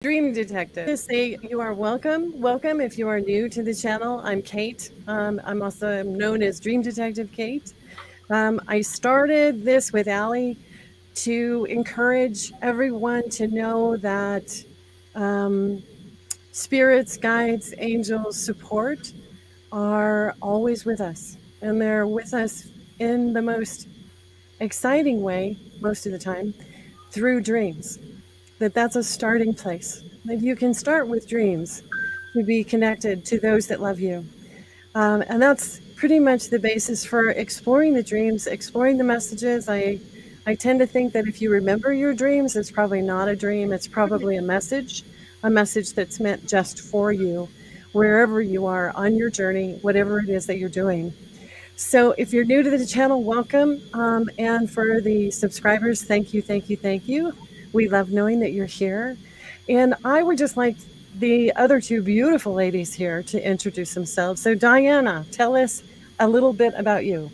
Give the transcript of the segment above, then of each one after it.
Dream Detective. To say you are welcome. Welcome if you are new to the channel. I'm Kate. I'm also known as Dream Detective Kate. I started this with Allie to encourage everyone to know that um, spirits, guides, angels, support are always with us. And they're with us in the most exciting way, most of the time, through dreams. That's a starting place. That you can start with dreams to be connected to those that love you. And that's pretty much the basis for exploring the dreams, exploring the messages. I tend to think that if you remember your dreams, it's probably not a dream. It's probably a message that's meant just for you, wherever you are on your journey, whatever it is that you're doing. So if you're new to the channel, welcome. And for the subscribers, thank you, thank you, thank you. We love knowing that you're here. And I would just like the other two beautiful ladies here to introduce themselves. So Diana, tell us a little bit about you.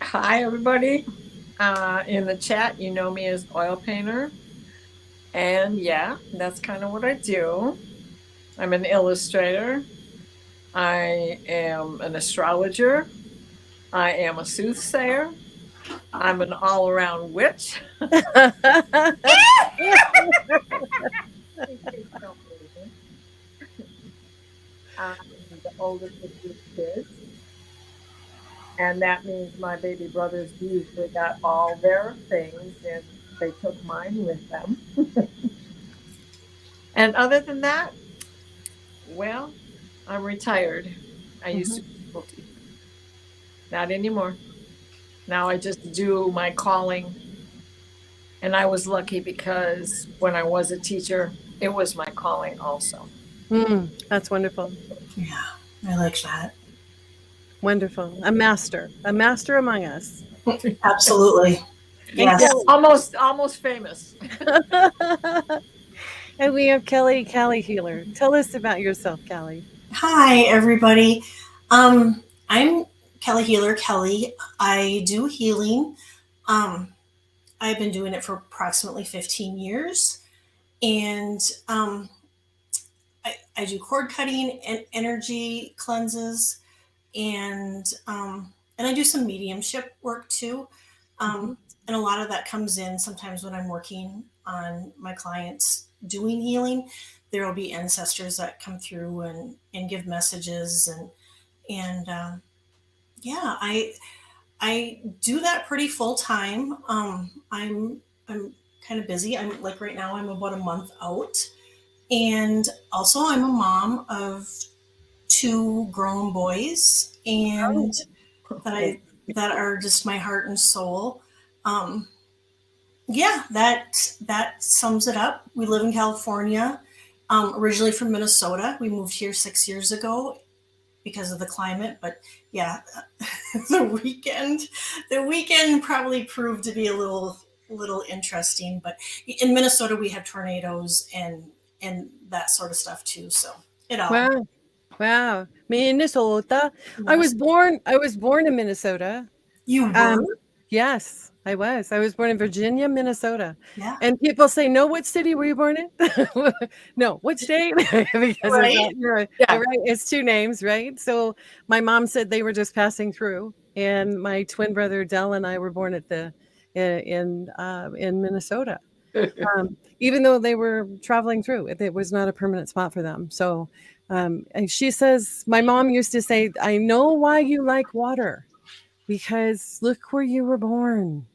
Hi, everybody. In the chat, you know me as Oil Painter. And yeah, that's kind of what I do. I'm an illustrator. I am an astrologer. I am a soothsayer. I'm an all around witch. I'm the oldest of 3 kids. And that means my baby brothers usually got all their things and they took mine with them. And other than that, well, I'm retired. I used to be a school teacher. Not anymore. Now I just do my calling. And I was lucky because when I was a teacher, it was my calling also. That's wonderful. Yeah, I like that. Wonderful. A master among us. Absolutely. And Yes. Almost famous. And we have Callie Healer. Tell us about yourself, Callie. Hi, everybody. I'm Kelly Healer Kelly. I do healing. Um, I've been doing it for approximately 15 years. And I do cord cutting and energy cleanses. And I do some mediumship work too. And a lot of that comes in sometimes when I'm working on my clients doing healing. There will be ancestors that come through and give messages and yeah, I do that pretty full time. I'm kind of busy. I'm like right now I'm about a month out, and also I'm a mom of 2 grown boys, and that are just my heart and soul. Um, yeah, that sums it up. We live in California, originally from Minnesota. We moved here 6 years ago because of the climate, but yeah, the weekend, the weekend probably proved to be a little interesting. But in Minnesota, we have tornadoes and that sort of stuff too. So it all. Wow. Wow. Minnesota. Minnesota. I was born in Minnesota. You were? Yes, I was. I was born in Virginia, Minnesota. Yeah. And people say, "No, what city were you born in?" No, what state? Because Right? you're right. It's 2 names, right? So my mom said they were just passing through, and my twin brother Dell and I were born at the in Minnesota. Even though they were traveling through, it was not a permanent spot for them. So, and she says, my mom used to say, "I know why you like water." Because look where you were born.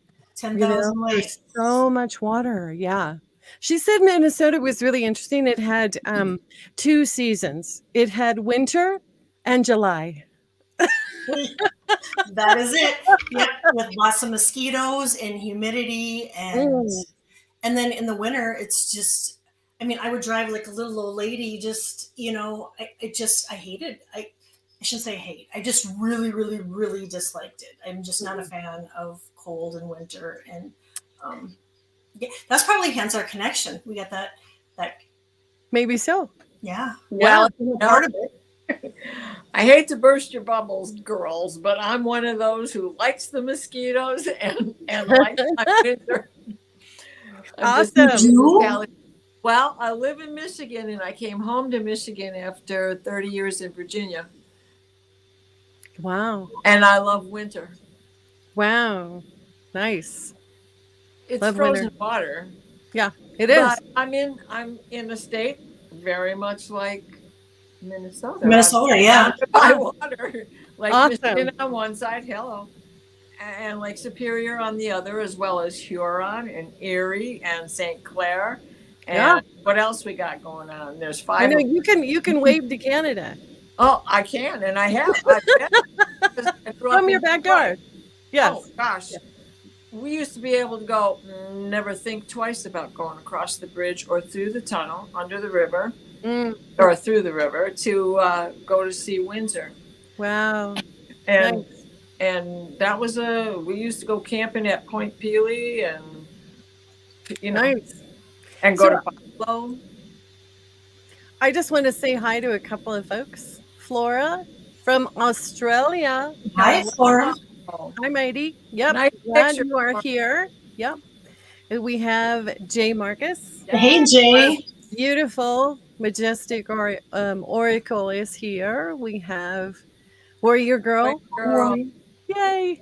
You know, 10,000 there's lakes. so much water. Yeah. She said Minnesota was really interesting. It had 2 seasons. It had winter and July. That is it. Yep, with lots of mosquitoes and humidity Mm. and then in the winter it's just, I mean, I would drive like a little old lady, just, I hated, I shouldn't say hate. I just really, really, really disliked it. I'm just not a fan of cold and winter. And yeah, that's probably hence our connection. We got that, Maybe so. yeah. Well, Part of it. I hate to burst your bubbles, girls, but I'm one of those who likes the mosquitoes and likes my winter. I'm Awesome. You do? Well, I live in Michigan, and I came home to Michigan after 30 years in Virginia. Wow. And I love winter. Wow. Nice. It's Love frozen winter. water. Yeah, it But is. I'm in a state very much like Minnesota. I'm Minnesota, yeah. surrounded by water. Like Michigan Awesome. on one side, hello. And Lake Superior on the other, as well as Huron and Erie and St. Clair. Yeah. And what else we got going on? There's I five know of them. you can wave to Canada Oh, I can, and I have. I've been, 'cause I grew up from your in Detroit. backyard. Yes. Oh gosh, we used to be able to go, never think twice about going across the bridge or through the tunnel under the river Mm, or through the river to go to see Windsor. wow. And Nice. and that was we used to go camping at Point Pelee and Nice. and So go to Buffalo. I just want to say hi to a couple of folks. Flora from Australia. Hi, Flora. Oh, Hi, Mighty. Yep. nice Glad picture. you are here. Yep. And we have Jay Marcus. Hey, Jay. Beautiful, majestic oracle is here. We have Warrior Girl. Girl. Yay.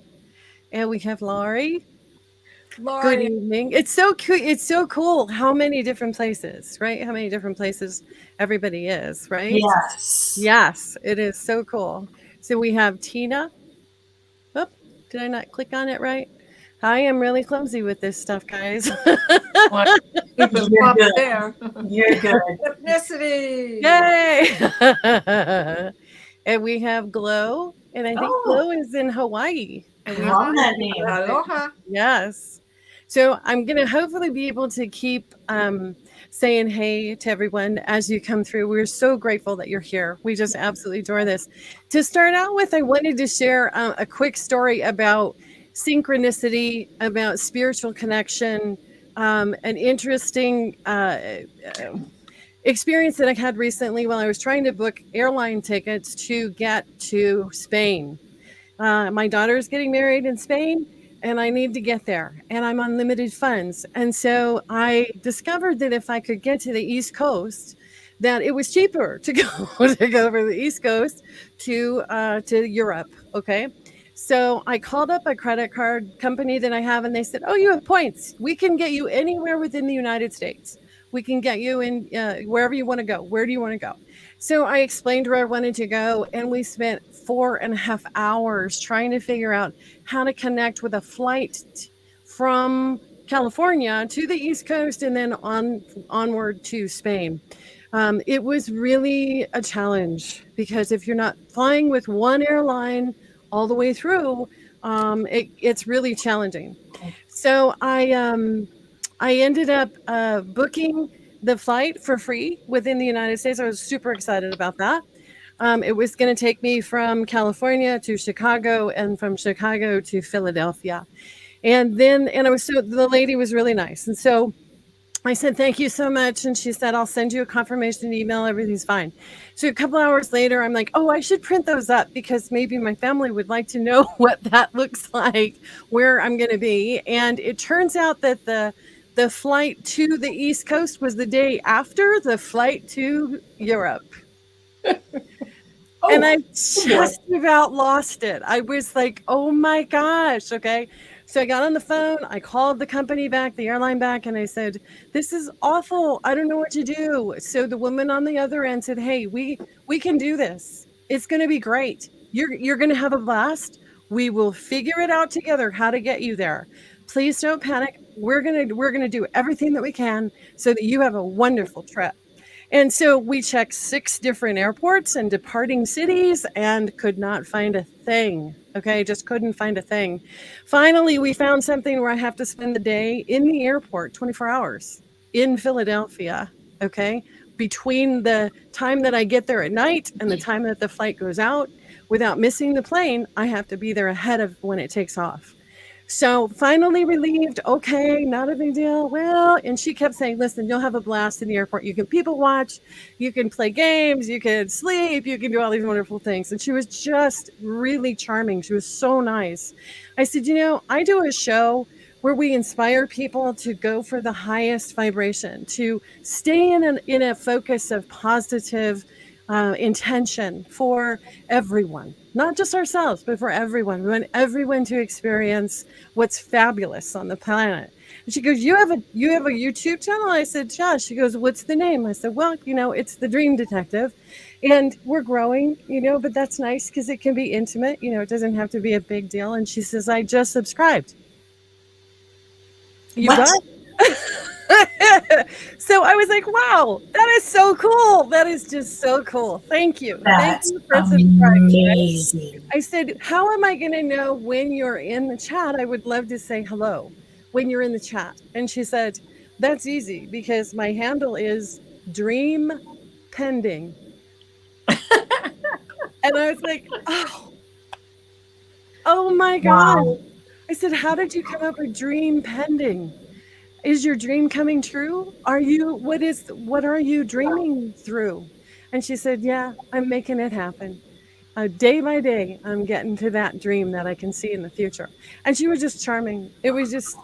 And we have Laurie. Good Laurie, evening. It's so cool. It's so cool how many different places, right? How many different places everybody is, right? Yes. Yes, it is so cool. So we have Tina. Oh, did I not click on it right? I am really clumsy with this stuff, guys. keep it You're up good. there. You're good. Ethnicity. Yay! And we have Glow, and I think Oh. Glow is in Hawaii. And we Love that name. Aloha. Yes. So I'm going to hopefully be able to keep saying hey to everyone as you come through. We're so grateful that you're here. We just absolutely adore this. To start out with, I wanted to share a quick story about synchronicity, about spiritual connection, an interesting experience that I had recently while I was trying to book airline tickets to get to Spain. My daughter is getting married in Spain, and I need to get there, and I'm on limited funds. And so I discovered that if I could get to the East Coast, that it was cheaper to go to go over the East Coast to Europe. Okay. So I called up a credit card company that I have, and they said, "Oh, you have points. We can get you anywhere within the United States. We can get you in wherever you want to go. Where do you want to go?" So I explained where I wanted to go, and we spent 4.5 hours trying to figure out how to connect with a flight from California to the East Coast and then onward to Spain. It was really a challenge because if you're not flying with one airline all the way through, it's really challenging. So I ended up booking the flight for free within the United States. I was super excited about that. It was going to take me from California to Chicago and from Chicago to Philadelphia. And the lady was really nice. And so I said, "Thank you so much." And she said, "I'll send you a confirmation email. Everything's fine." So a couple hours later, I'm like, "Oh, I should print those up because maybe my family would like to know what that looks like, where I'm going to be." And it turns out that the flight to the East Coast was the day after the flight to Europe. And I just about lost it. I was like, "Oh my gosh." Okay. So I got on the phone. I called the company back, the airline back, and I said, "This is awful. I don't know what to do." So the woman on the other end said, "Hey, we can do this. It's going to be great. You're going to have a blast. We will figure it out together how to get you there. Please don't panic. We're going to do everything that we can so that you have a wonderful trip." And so we checked 6 different airports and departing cities and could not find a thing. Okay, just couldn't find a thing. Finally, we found something where I have to spend the day in the airport, 24 hours in Philadelphia. Okay, between the time that I get there at night and the time that the flight goes out, without missing the plane, I have to be there ahead of when it takes off. So finally relieved, okay, not a big deal. Well, and she kept saying, "Listen, you'll have a blast in the airport. You can people watch, you can play games, you can sleep, you can do all these wonderful things." And she was just really charming. She was so nice. I said, "I do a show where we inspire people to go for the highest vibration, to stay in a focus of positive intention for everyone, not just ourselves, but for everyone. We want everyone to experience what's fabulous on the planet. And she goes, you have a YouTube channel? I said, yeah. She goes, what's the name? I said, well, it's the Dream Detective. And we're growing, but that's nice because it can be intimate. It doesn't have to be a big deal. And she says, I just subscribed. You What? got So I was like, wow, that is so cool. That is just so cool. Thank you. Thank That's you for subscribing. amazing. I said, how am I going to know when you're in the chat? I would love to say hello when you're in the chat. And she said, that's easy because my handle is Dream Pending. And I was like, oh my God. Wow. I said, how did you come up with Dream Pending? Is your dream coming true? What are you dreaming through? And she said, yeah, I'm making it happen. Day by day, I'm getting to that dream that I can see in the future. And she was just charming. It was just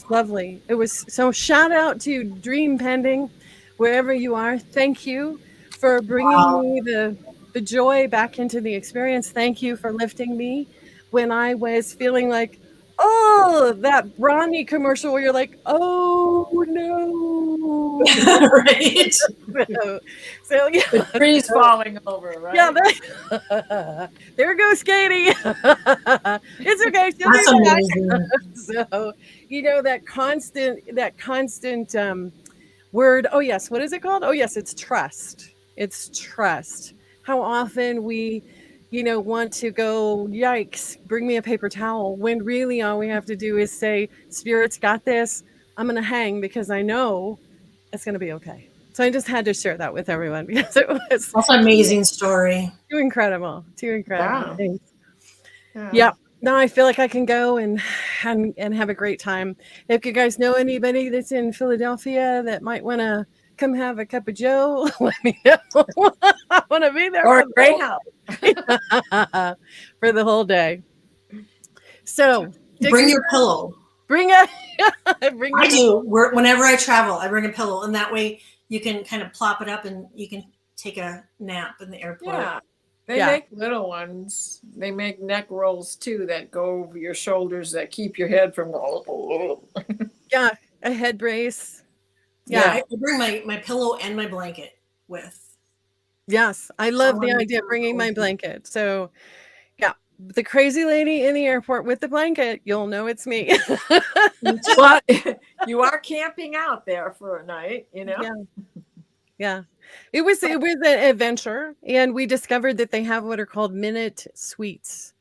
lovely. It was so shout out to Dream Pending, wherever you are. Thank you for bringing me the joy back into the experience. Thank you for lifting me when I was feeling like, oh, that Brawny commercial where you're like, oh no. Right. So yeah. The tree's falling over, right? Yeah, there goes Katie. It's okay. She'll That's be back. amazing. So, that constant word. Oh, yes. What is it called? Oh, yes. It's trust. It's trust. How often we, want to go, yikes, bring me a paper towel, when really all we have to do is say, Spirit's got this. I'm going to hang because I know it's going to be okay. So I just had to share that with everyone because it was That's an amazing story. too incredible. Too incredible. Yeah. Thanks. Yeah. Now I feel like I can go and have a great time. If you guys know anybody that's in Philadelphia that might want to come have a cup of Joe, let me know. I want to be there Or for a Greyhound. for the whole day. So Bring your pillow. Bring I do. Whenever I travel, I bring a pillow, and that way you can kind of plop it up and you can take a nap in the airport. Yeah. They make little ones. They make neck rolls too that go over your shoulders that keep your head from Yeah, a head brace. Yeah, I bring my pillow and my blanket with. Yes, I love the idea of bringing my blanket. So, yeah, the crazy lady in the airport with the blanket, you'll know it's me. But you are camping out there for a night, Yeah. It was an adventure, and we discovered that they have what are called minute suites.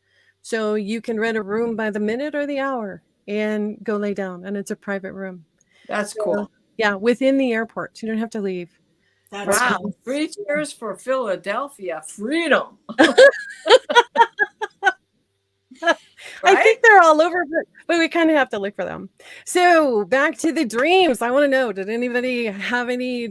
So you can rent a room by the minute or the hour and go lay down, and it's a private room. That's cool. Yeah, within the airport. You don't have to leave. Wow. 3 cheers for Philadelphia. Freedom. I think they're all over, but we kind of have to look for them. So back to the dreams. I want to know, did anybody have any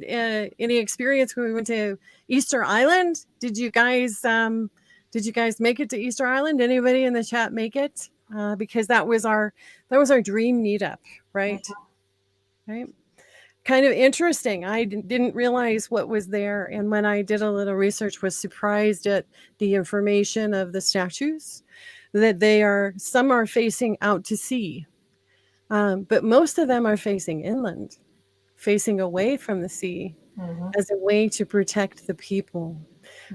experience when we went to Easter Island? Did you guys make it to Easter Island? Anybody in the chat make it? Because that was our dream meetup, right? Right. Kind of interesting. I didn't realize what was there, and when I did a little research, was surprised at the information of the statues. That some are facing out to sea, but most of them are facing inland, facing away from the sea, as a way to protect the people.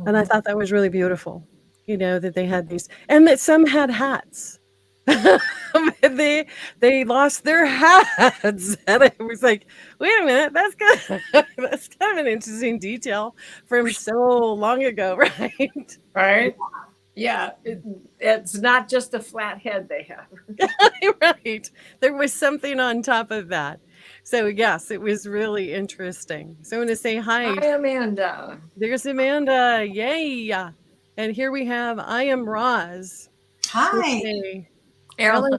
And I thought that was really beautiful, that they had these, and that some had hats. they lost their hats, and I was like, wait a minute, that's kind of an interesting detail from so long ago, right? Yeah, it's not just a flat head they have. Right. There was something on top of that. So yes, it was really interesting. So I want to say hi. Hi, Amanda. There's Amanda. Yay. And here we have I am Roz. Hi. Ellen.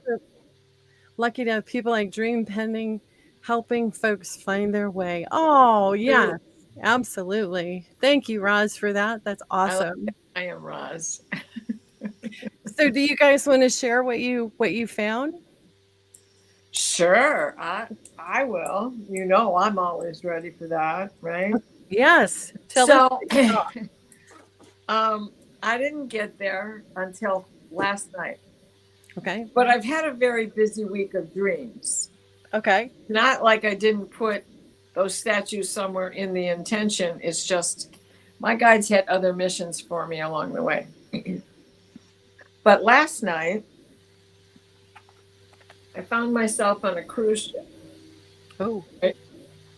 Lucky to have people like Dream Pending helping folks find their way. Oh, yeah. Absolutely. Thank you, Roz, for that. That's awesome. I am Roz. So do you guys want to share what you found? Sure, I will. You know, I'm always ready for that, right? Yes. Tell us. So, I didn't get there until last night, Okay. but I've had a very busy week of dreams. Okay. Not like I didn't put those statues somewhere in the intention. It's just my guides had other missions for me along the way. But last night, I found myself on a cruise ship. Oh. Right?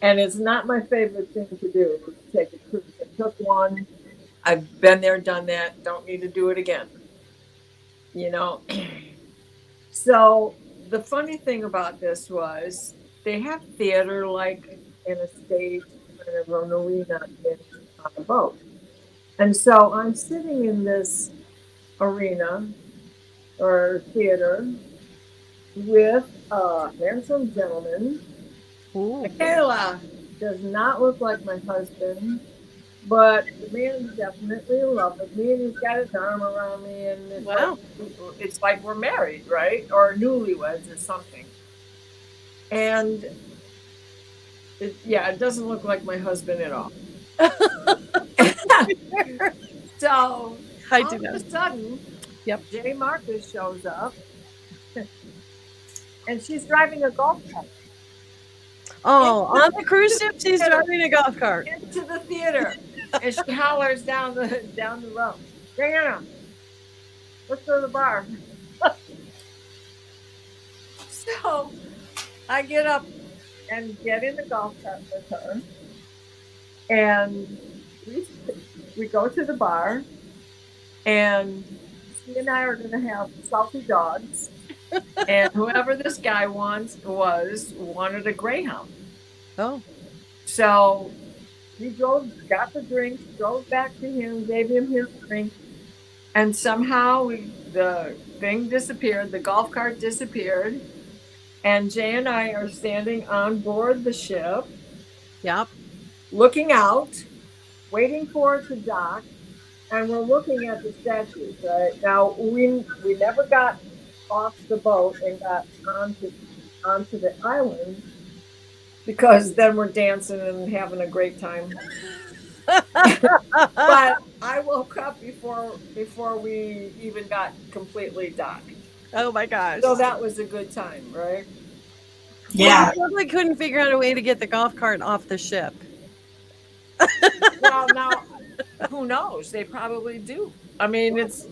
And it's not my favorite thing to do to take a cruise. I took one. I've been there, done that. Don't need to do it again. You know. So the funny thing about this was they have theater like in a stage, kind of an arena on a boat. And so I'm sitting in this arena or theater with a handsome gentleman. Ooh. Michaela does not look like my husband, but the man's definitely in love with me, and he's got his arm around me, and Wow. it's like we're married, right? Or newlyweds or something. And it doesn't look like my husband at all. So I all do of know. a sudden, Yep. Jay Marcus shows up, and she's driving a golf cart. Oh, on the cruise ship, she's driving a golf cart. Into the theater, and she hollers down the road, Diana, let's go to the bar. So I get up and get in the golf cart with her, and we go to the bar, and she and I are going to have salty dogs, and whoever this guy wanted a greyhound. Oh. So we got the drinks, drove back to him, gave him his drink, and somehow the thing disappeared, the golf cart disappeared, and Jay and I are standing on board the ship. Yep. Looking out, waiting for it to dock, and we're looking at the statues. Right now, we never got off the boat and got onto the island because then we're dancing and having a great time. But I woke up before we even got completely docked. Oh my gosh. So that was a good time, right? Yeah. Well, you probably couldn't figure out a way to get the golf cart off the ship. Well, now, who knows? They probably do. I mean, it's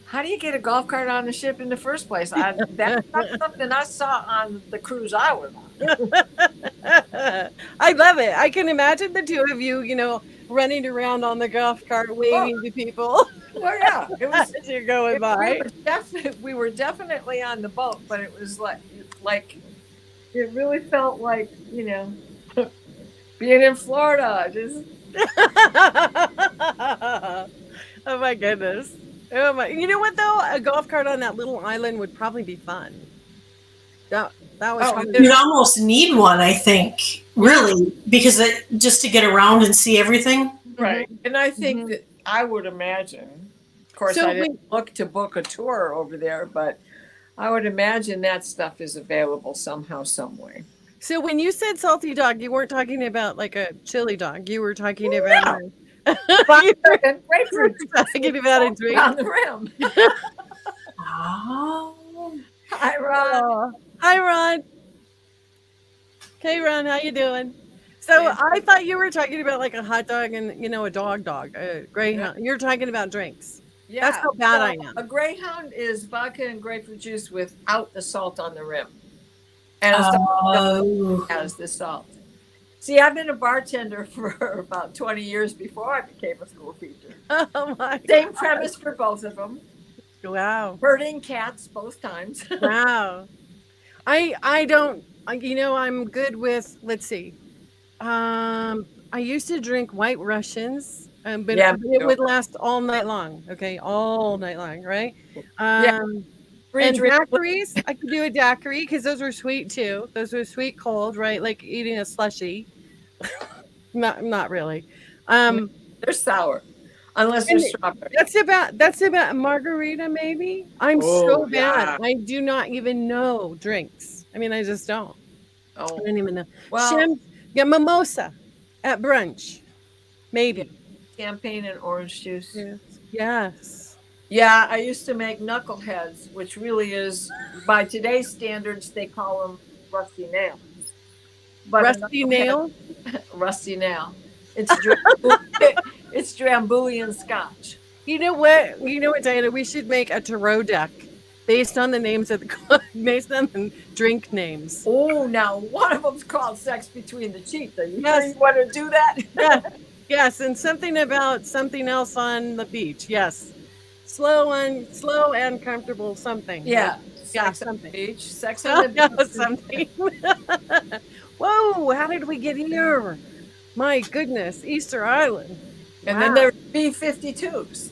how do you get a golf cart on the ship in the first place? That's not something I saw on the cruise I was on. I love it. I can imagine the two of you, running around on the golf cart, waving to people Well, yeah, it was. as you're going by. We were definitely on the boat, but it was like it really felt like being in Florida. Just Oh my goodness. Oh my! You know what though? A golf cart on that little island would probably be fun. That was. Probably You'd almost need one, I think, really, because just to get around and see everything. right. And I think that I would imagine. Of course, So I didn't look to book a tour over there, but I would imagine that stuff is available somehow, some way. So when you said salty dog, you weren't talking about like a chili dog. You were talking about. And grapefruit Talking about a drink on the rim. Oh. Hi, Ron. Hi, Ron. Okay, Ron, how you doing? So I thought you were talking about like a hot dog and a dog, a greyhound. You're talking about drinks. Yeah, That's how bad I am. A greyhound is vodka and grapefruit juice without the salt on the rim, and has the salt. See, I've been a bartender for about 20 years before I became a school teacher. Oh my! Same premise for both of them. Wow. Herding cats both times. Wow. I don't. I'm good with. Let's see. I used to drink White Russians, but it would last all night long. Okay, all night long, right? And daiquiris, I could do a daiquiri because those were sweet too. Those were sweet cold, right? Like eating a slushie. Not really. They're sour. unless And there's strawberry. that's about margarita, maybe? I'm so Oh bad. yeah. I do not even know drinks. I mean, I just don't. I Oh don't even know. well, Sham Yeah, mimosa at brunch, yeah. maybe. Champagne and orange juice. Yes. Yes. Yeah, I used to make knuckleheads, which really is, by today's standards, they call them rusty nails. But a Rusty knucklehead, nail? rusty nail. It's Drambu- it's Drambulian Scotch. You know what? You know what, Diana? We should make a tarot deck based on the names of the based on the drink names. Oh, now one of them's called "Sex Between the Sheets." Are you sure you Yes. want to do that? Yes. Yes. And something about something else on the beach. Yes. Slow and comfortable something. Like, Yeah, yeah, sex on something. the beach. Sex on the Yeah, beach. something. Whoa, how did we get here? My goodness, Easter Island. And then Wow. there's B-52s.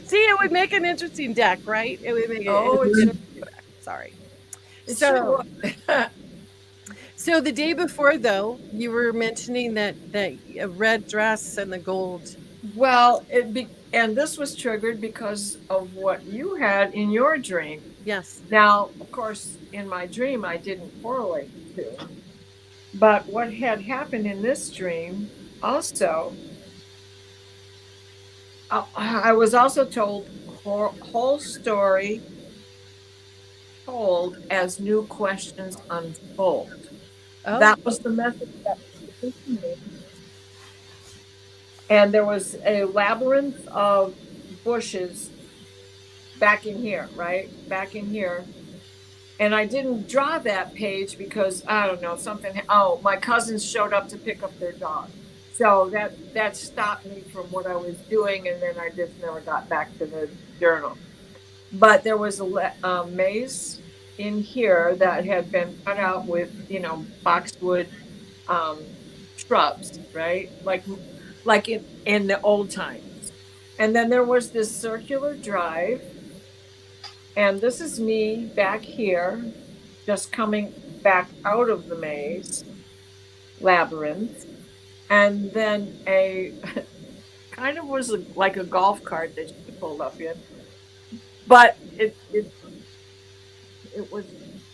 See, it would make an interesting deck, right? It would make Oh, an it sure, interesting deck. Sorry. it sure So, would. so the day before, though, you were mentioning that a red dress and the gold. Well, and this was triggered because of what you had in your dream. Yes. Now, of course, in my dream, I didn't correlate the two. But what had happened in this dream also, I was also told whole story told as new questions unfold. Oh, That was the message that was given to me. And there was a labyrinth of bushes back in here, right? Back in here. And I didn't draw that page because I don't know, something, oh, my cousins showed up to pick up their dog. So that stopped me from what I was doing, and then I just never got back to the journal. But there was a maze in here that had been cut out with, boxwood um, shrubs, right? Like in the old times. And then there was this circular drive, and this is me back here, just coming back out of the maze labyrinth, and then a kind of was like a golf cart that she pulled up in, but it was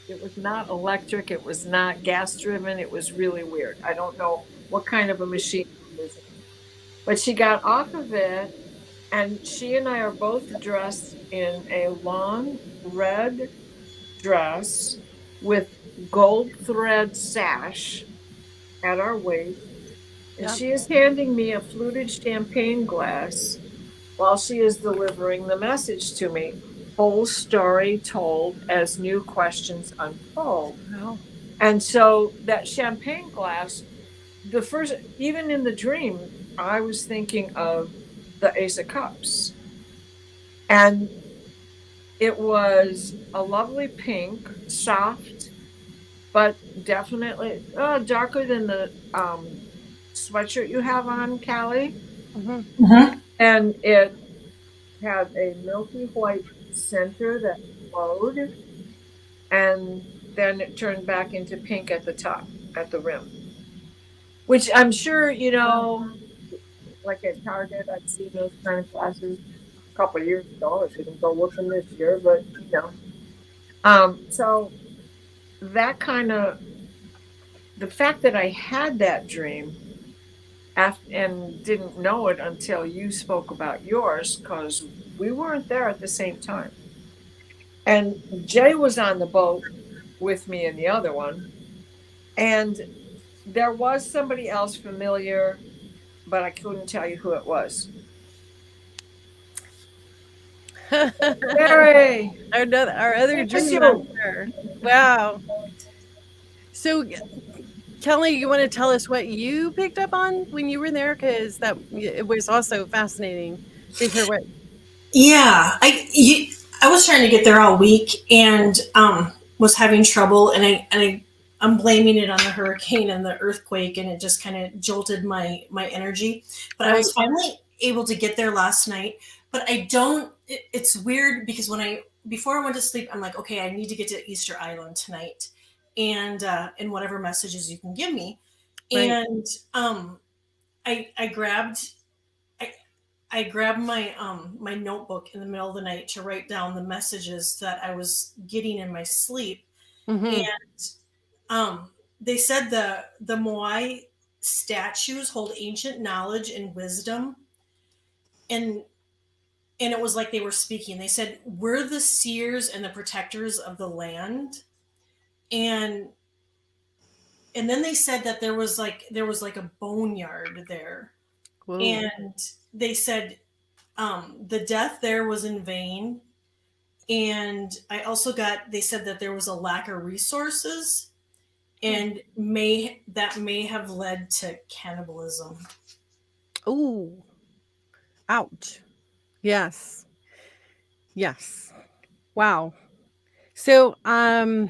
it was not electric, it was not gas driven, it was really weird. I don't know what kind of a machine it was, but she got off of it, and she and I are both dressed in a long red dress with gold thread sash at our waist, and yeah. she is handing me a fluted champagne glass while she is delivering the message to me. Whole story told as new questions unfold. Wow. And so that champagne glass, the first, even in the dream, I was thinking of the Ace of Cups. And it was a lovely pink, soft, but definitely darker than the sweatshirt you have on, Callie. Hmm. Mhm. And it had a milky white center that glowed, and then it turned back into pink at the top, at the rim. Which I'm sure, like at Target, I've seen those kind of glasses a couple of years ago. I didn't go looking this year, but so that kind of the fact that I had that dream and didn't know it until you spoke about yours, because we weren't there at the same time. And Jay was on the boat with me in the other one. And there was somebody else familiar, but I couldn't tell you who it was. Mary, Our other we miss dream you. master. Wow. So, Kelly, you want to tell us what you picked up on when you were there? Because it was also fascinating to hear what. Yeah, I was trying to get there all week and was having trouble, and I'm blaming it on the hurricane and the earthquake, and it just kind of jolted my energy. But I Right. was finally able to get there last night. But I don't. It's weird because before I went to sleep, I'm like, okay, I need to get to Easter Island tonight, and whatever messages you can give me, Right. and I grabbed I, I grabbed my notebook in the middle of the night to write down the messages that I was getting in my sleep. Mm-hmm. And they said the Moai statues hold ancient knowledge and wisdom, and it was like they were speaking. They said, we're the seers and the protectors of the land. And then they said that there was like a boneyard there. Whoa. And they said the death there was in vain. And I also got, they said that there was a lack of resources, and may have led to cannibalism. Ooh. Ouch. Yes. Yes. Wow. So, how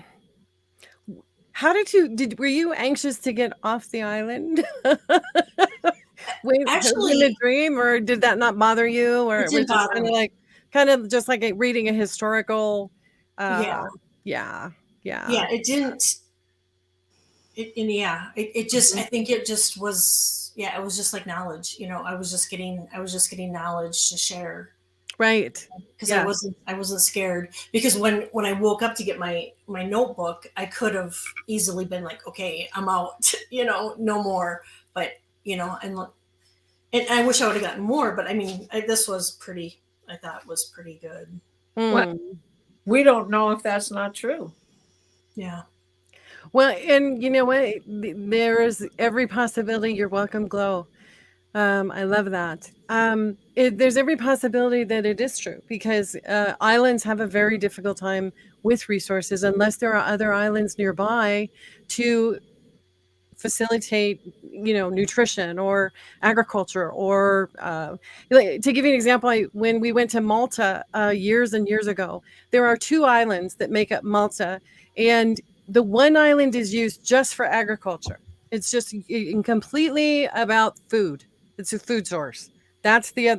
were you anxious to get off the island? In a Actually, dream, or did that not bother you, or it it was didn't just bother me. kind of just like reading a historical, Yeah, yeah, yeah. yeah, it didn't. And yeah, it just, I Mhm. think it just was, yeah, it was just like knowledge. I was just getting knowledge to share, Right. because Yes. I wasn't scared, because when I woke up to get my notebook, I could have easily been like, okay, I'm out, no more. But and I wish I would have gotten more, but I mean, this was pretty. I thought was pretty good. Well, Mm. we don't know if that's not true. Yeah. Well, and you know what? There is every possibility. You're welcome, Glow. I love that. There's every possibility that it is true, because islands have a very difficult time with resources unless there are other islands nearby to facilitate, nutrition or agriculture, or to give you an example, when we went to Malta years and years ago, there are two islands that make up Malta, and the one island is used just for agriculture. It's just completely about food. It's a food source. That's the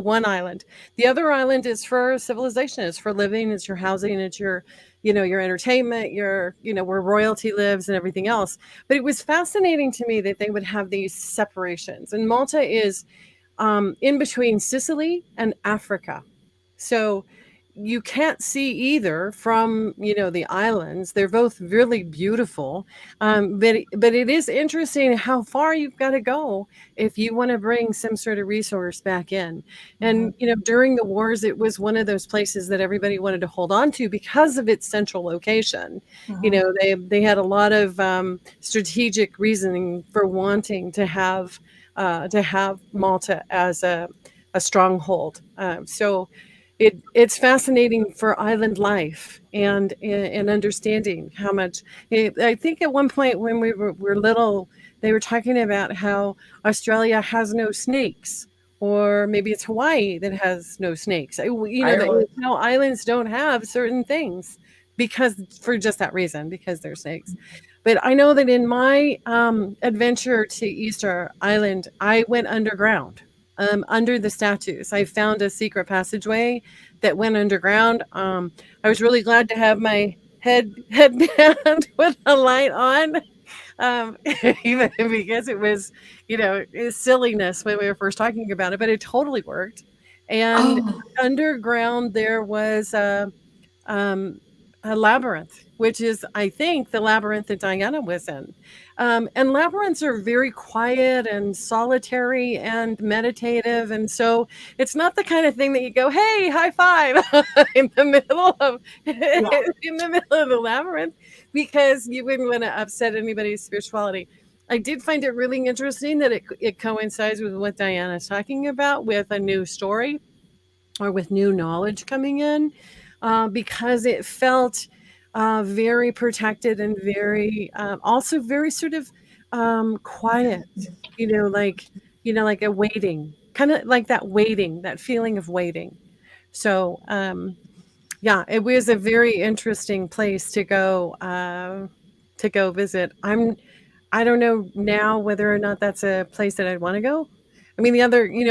one island. The other island is for civilization. It's for living. It's your housing. It's your entertainment. Where royalty lives and everything else. But it was fascinating to me that they would have these separations. And Malta is in between Sicily and Africa. So you can't see either from the islands. They're both really beautiful, but it is interesting how far you've got to go if you want to bring some sort of resource back in. Mhm. And during the wars, it was one of those places that everybody wanted to hold on to because of its central location. Mhm. They had a lot of strategic reasoning for wanting to have Malta as a stronghold. So it's fascinating for island life, and understanding how much. I think at one point when were little, they were talking about how Australia has no snakes, or maybe it's Hawaii that has no snakes. I How islands don't have certain things because for just that reason, because they're snakes. But I know that in my adventure to Easter Island, I went underground, under the statues. I found a secret passageway that went underground. I was really glad to have my headband with a light on, even because it was, silliness when we were first talking about it, but it totally worked. And Oh, underground there was um, a labyrinth, which is, I think, the labyrinth that Diana was in. And labyrinths are very quiet and solitary and meditative, and so it's not the kind of thing that you go, "Hey, high five!" in the middle of yeah. in the middle of the labyrinth, because you wouldn't want to upset anybody's spirituality. I did find it really interesting that it coincides with what Diana's talking about, with a new story or with new knowledge coming in, because it felt very protected and very also very sort of quiet, like a waiting, kind of like that feeling of waiting. So yeah, it was a very interesting place to go visit. I don't know now whether or not that's a place that I'd want to go. I mean,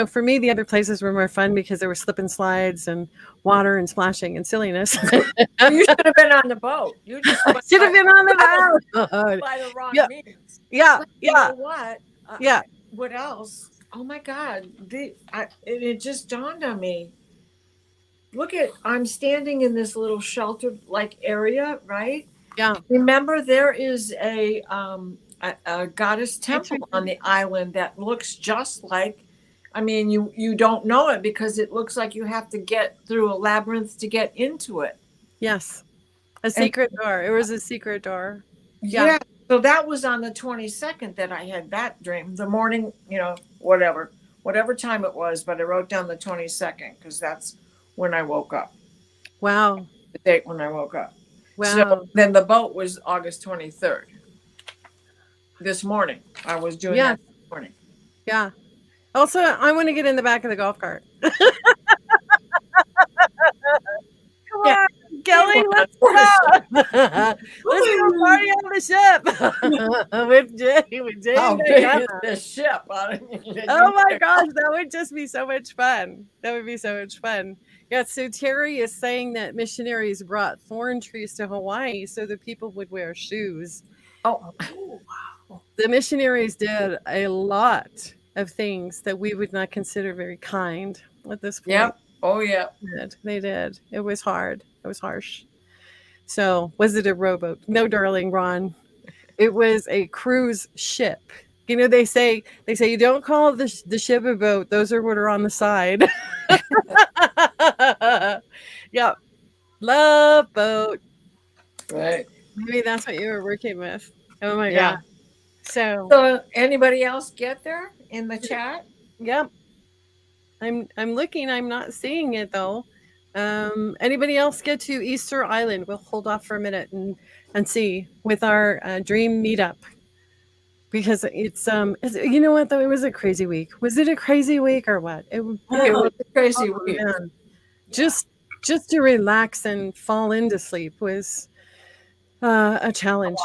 for me, the other places were more fun because there were slip and slides and water and splashing and silliness. You should have been on the boat. You just I went should have been on the boat. by the wrong Yeah, means. yeah, But you yeah, know what? yeah. what else? Oh my God! It just dawned on me. Look at, I'm standing in this little sheltered like area, right? Yeah. Remember, there is a goddess temple on the island that looks just like. I mean, you don't know it because it looks like you have to get through a labyrinth to get into it. Yes. A And secret door. It was a secret door. Yeah. yeah, so that was on the 22nd that I had that dream. The morning, whatever time it was, but I wrote down the 22nd because that's when I woke up. Wow. The date when I woke up. So Wow. then the boat was August 23rd. This morning. I was doing Yeah. that this morning. Yeah. Also, I want to get in the back of the golf cart. Come Yeah. on, Kelly, let's go. Let's go party on the ship with Jay. With Jay How and big Diana. is this ship? Oh my gosh, that would just be so much fun. That would be so much fun. Yeah, so Terry is saying that missionaries brought thorn trees to Hawaii so that people would wear shoes. Oh, wow. The missionaries did a lot of things that we would not consider very kind at this point. yep. Oh, yeah. They did. It was hard. It was harsh. So, was it a rowboat? No, darling Ron. It was a cruise ship. You know, they say you don't call the ship a boat. Those are what are on the side. Yeah, love boat. Right. Maybe that's what you were working with. Oh my Yeah. god. So, So anybody else get there in the chat? yep. I'm looking. I'm not seeing it though. Anybody else get to Easter Island? We'll hold off for a minute and see with our dream meetup. Because it's you know what though, it was a crazy week. Was it a crazy week or what? It was a crazy oh, week. man. Just to relax and fall into sleep was a challenge.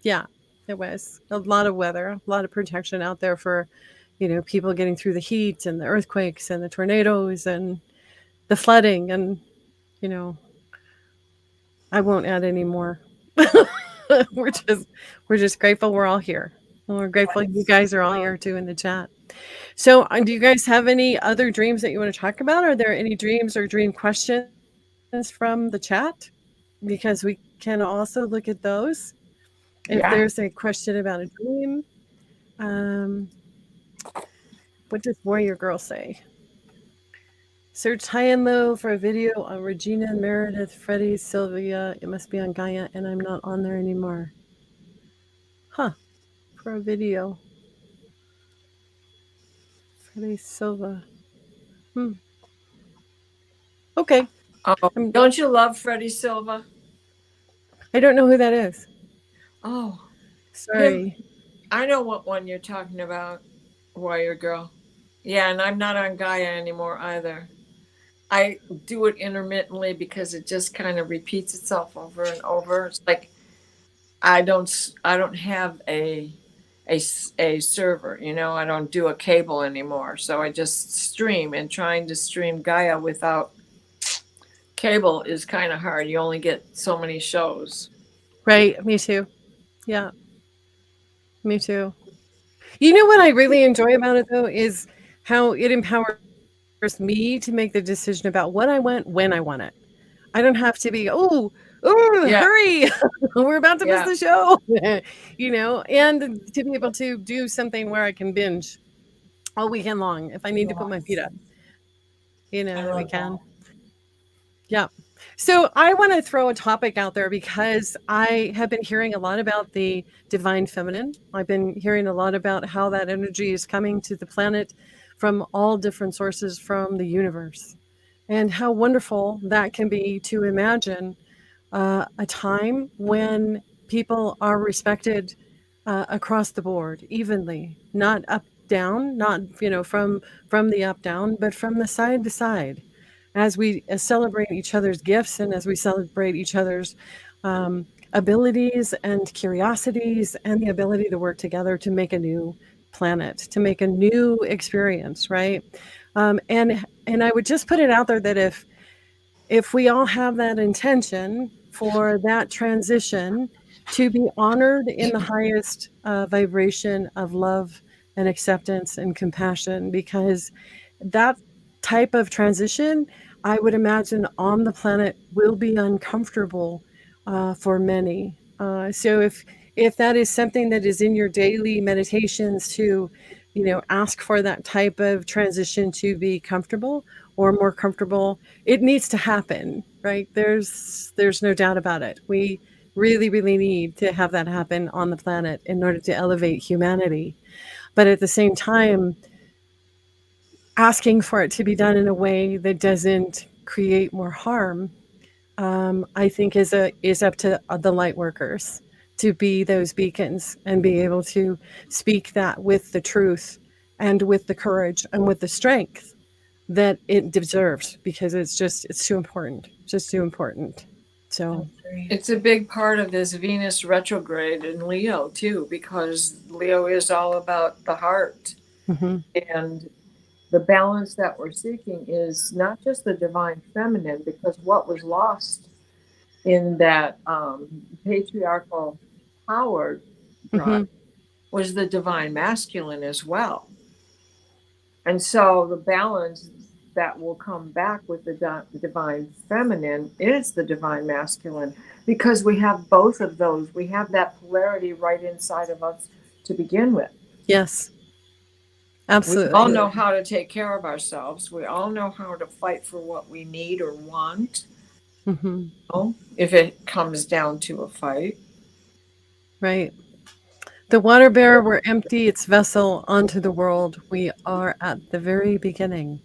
Yeah, it was a lot of weather, a lot of protection out there for people getting through the heat and the earthquakes and the tornadoes and the flooding, and I won't add any more. we're just grateful we're all here. And we're grateful you guys are all here too in the chat. So, do you guys have any other dreams that you want to talk about? Are there any dreams or dream questions from the chat? Because we can also look at those. If there's a question about a dream, what does Warrior Girl say? Search high and low for a video on Regina, Meredith, Freddie, Sylvia. It must be on Gaia, and I'm not on there anymore. Huh. For a video. Freddie Silva. Okay. Don't you love Freddie Silva? I don't know who that is. Oh. Sorry. I know what one you're talking about, Warrior Girl. Yeah, and I'm not on Gaia anymore either. I do it intermittently because it just kind of repeats itself over and over. It's like I don't have a server, I don't do a cable anymore. So I just stream, and trying to stream Gaia without cable is kind of hard. You only get so many shows. Right. Me too. Yeah. Me too. You know what I really enjoy about it though is how it empowers me to make the decision about what I want when I want it. I don't have to be, hurry. We're about to miss the show. And to be able to do something where I can binge all weekend long if I need to put my feet up. That we can. Yeah. So I want to throw a topic out there because I have been hearing a lot about the divine feminine. I've been hearing a lot about how that energy is coming to the planet from all different sources from the universe, and how wonderful that can be to imagine a time when people are respected across the board evenly, not up down, not from the up down, but from the side to side, as we celebrate each other's gifts and as we celebrate each other's abilities and curiosities and the ability to work together to make a new planet, to make a new experience, right? And I would just put it out there that if we all have that intention for that transition to be honored in the highest vibration of love, and acceptance and compassion, because that type of transition, I would imagine, on the planet will be uncomfortable for many. So if that is something that is in your daily meditations to, ask for that type of transition to be comfortable or more comfortable, it needs to happen, right? There's no doubt about it. We really, really need to have that happen on the planet in order to elevate humanity. But at the same time, asking for it to be done in a way that doesn't create more harm, I think is up to the light workers to be those beacons and be able to speak that with the truth and with the courage and with the strength that it deserves, because it's too important, just too important. So it's a big part of this Venus retrograde in Leo too, because Leo is all about the heart. mhm, And the balance that we're seeking is not just the divine feminine, because what was lost in that patriarchal power drive mhm, was the divine masculine as well. And so the balance that will come back with the divine feminine is the divine masculine, because we have both of those. We have that polarity right inside of us to begin with. yes, We all absolutely. know how to take care of ourselves. We all know how to fight for what we need or want, Mhm, if it comes down to a fight. right. The water bearer will empty its vessel onto the world. We are at the very beginning.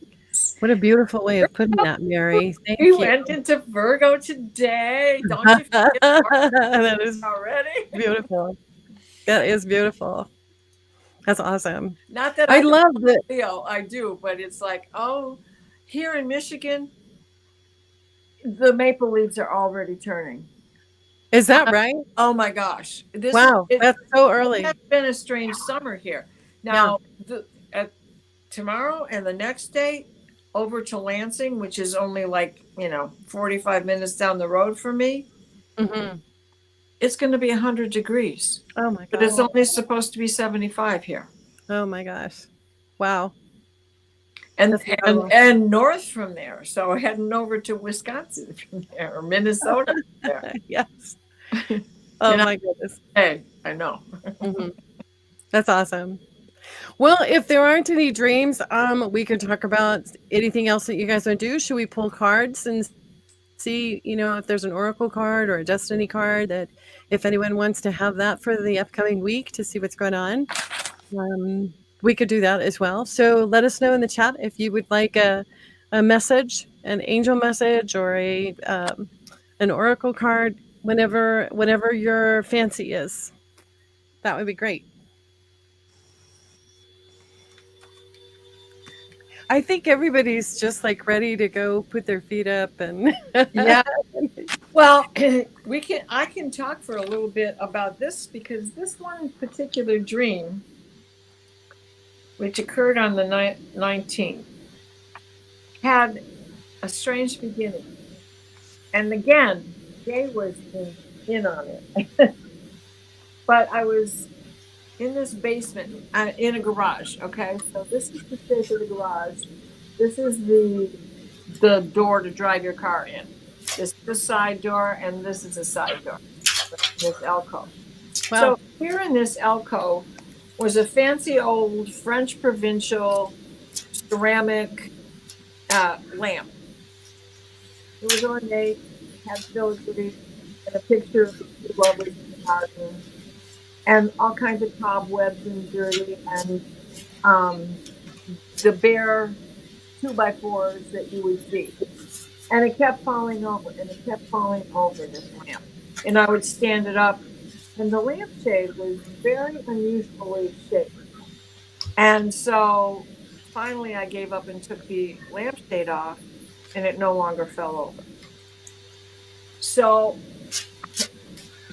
What a beautiful way of putting that, Mary. We Thank you. went into Virgo today. Don't you forget That is already? beautiful. That is beautiful. That's awesome. Not that I I don't love that. feel, I do, but it's like, here in Michigan, the maple leaves are already turning. Is that right? Oh my gosh. Wow, It that's so has early. been a strange summer here. Yeah. Now, tomorrow and the next day, over to Lansing, which is only like, 45 minutes down the road from me, Mhm. it's going to be 100 degrees, Oh my but it's gosh. only supposed to be 75 here. Oh my gosh. Wow. And That's incredible. and north from there, so heading over to Wisconsin from there, or Minnesota from there. Yes. Oh my goodness. Hey, I know. Mhm. That's awesome. Well, if there aren't any dreams, we can talk about anything else that you guys want to do. Should we pull cards and see, if there's an oracle card or a destiny card, that if anyone wants to have that for the upcoming week to see what's going on, we could do that as well. So let us know in the chat if you would like a message, an angel message, or an oracle card, whatever your fancy is. That would be great. I think everybody's just like ready to go put their feet up and Yeah. Well, I can talk for a little bit about this, because this one particular dream, which occurred on the 19th, had a strange beginning. And again, Jay was in on it. But I was in this basement, in a garage. Okay, so this is the shape of the garage. This is the door to drive your car in. This is a side door, and this is a side door. This alcove. wow. So here in this alcove was a fancy old French provincial ceramic lamp. It was ornate, had filigree, and a picture of the two lovers in the garden, and all kinds of cobwebs and dirty, and the bare 2x4s that you would see. And it kept falling over, and it kept falling over, this lamp. And I would stand it up, and the lampshade was very unusually shaped. And so finally I gave up and took the lampshade off, and it no longer fell over. So,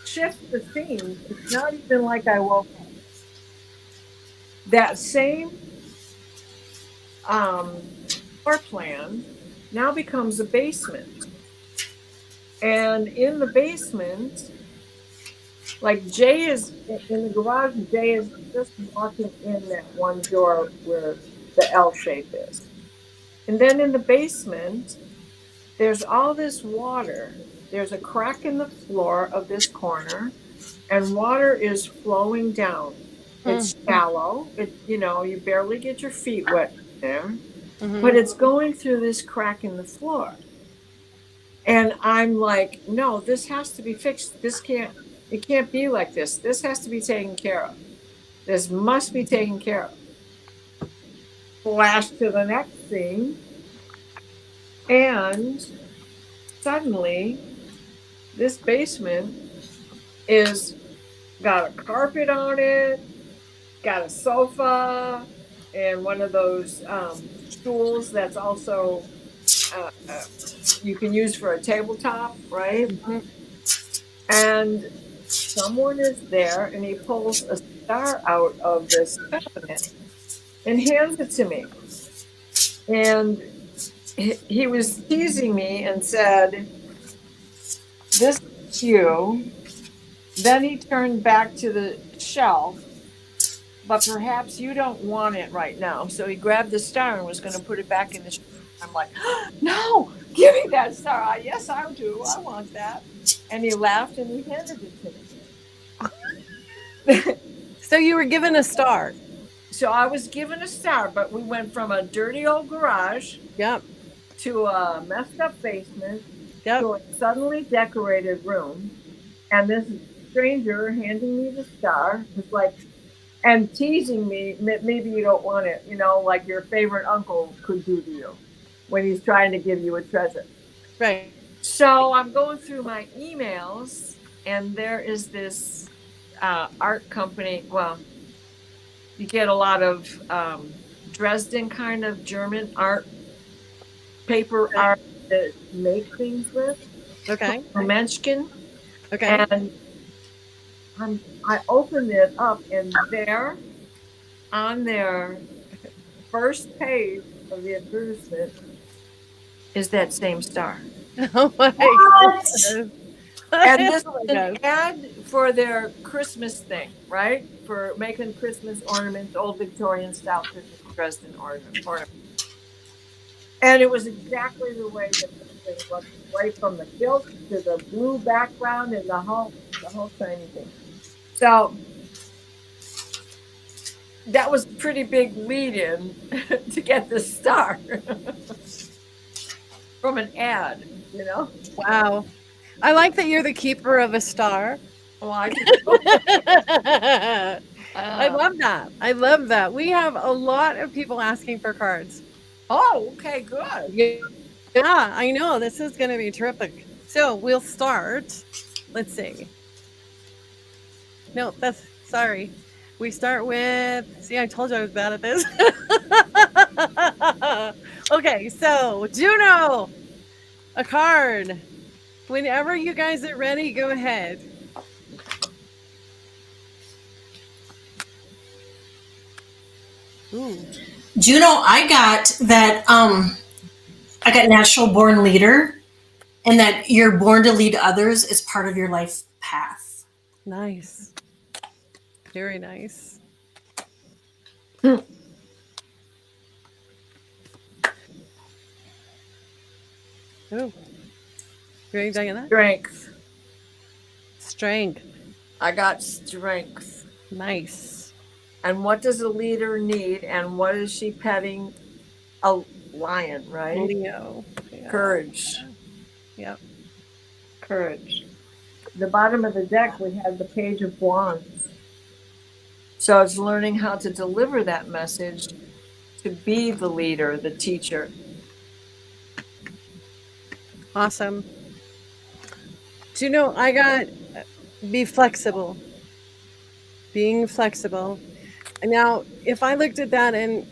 shift the scene, it's not even like I woke up. That same floor plan now becomes a basement. And in the basement Like Jay is in the garage. Jay is just walking in that one door where the L shape is. And then in the basement, there's all this water. There's a crack in the floor of this corner, and water is flowing down. It's shallow. You barely get your feet wet there, but it's going through this crack in the floor. And I'm like, no, this has to be fixed. It can't be like this. This has to be taken care of. This must be taken care of. Flash to the next scene. And suddenly, this basement is got a carpet on it, got a sofa, and one of those stools that's also you can use for a tabletop, right? And someone is there, and he pulls a star out of this cabinet and hands it to me. And he was teasing me and said, "This is you." Then he turned back to the shelf, but perhaps you don't want it right now. So he grabbed the star and was going to put it back in the shelf. I'm like, no, give me that star. Yes, I do. I want that. And he laughed and he handed it to me. So you were given a star. So I was given a star, but we went from a dirty old garage Yep. to a messed up basement Yep. to a suddenly decorated room. And this stranger handing me the star was like, and teasing me, maybe you don't want it, like your favorite uncle could do to you when he's trying to give you a present. Right. So I'm going through my emails, and there is this art company. Well, you get a lot of Dresden kind of German art, paper art that make things with. Okay. Menschken. Okay. And I opened it up, and there, on their first page of the advertisement, is that same star. Oh my What? And this Oh is my an God. ad for their Christmas thing, right? For making Christmas ornaments, old Victorian style Christmas Dresden ornaments. And it was exactly the way that this thing looked, right from the gilt to the blue background and the whole shiny thing. So that was a pretty big lead-in to get the star from an ad, Wow. I like that you're the keeper of a star. Well, I I love that. I love that. We have a lot of people asking for cards. Oh, okay, good. Yeah, I know. This is going to be terrific. So we'll start. Let's see. No, sorry. We start with, see, I told you I was bad at this. Okay, so Juno, a card. Whenever you guys are ready, go ahead. Ooh. Juno, I got that I got natural born leader, and that you're born to lead others is part of your life path. Nice. Very nice. Oh. Very Diana? Strength. Strength. I got strength. Nice. And what does a leader need? And what is she petting? A lion, right? Leo. Yeah. Courage. Yep. Courage. The bottom of the deck, we had the Page of Wands. So it's learning how to deliver that message, to be the leader, the teacher. Awesome. Do you know, I got be flexible. Being flexible. Now, if I looked at that and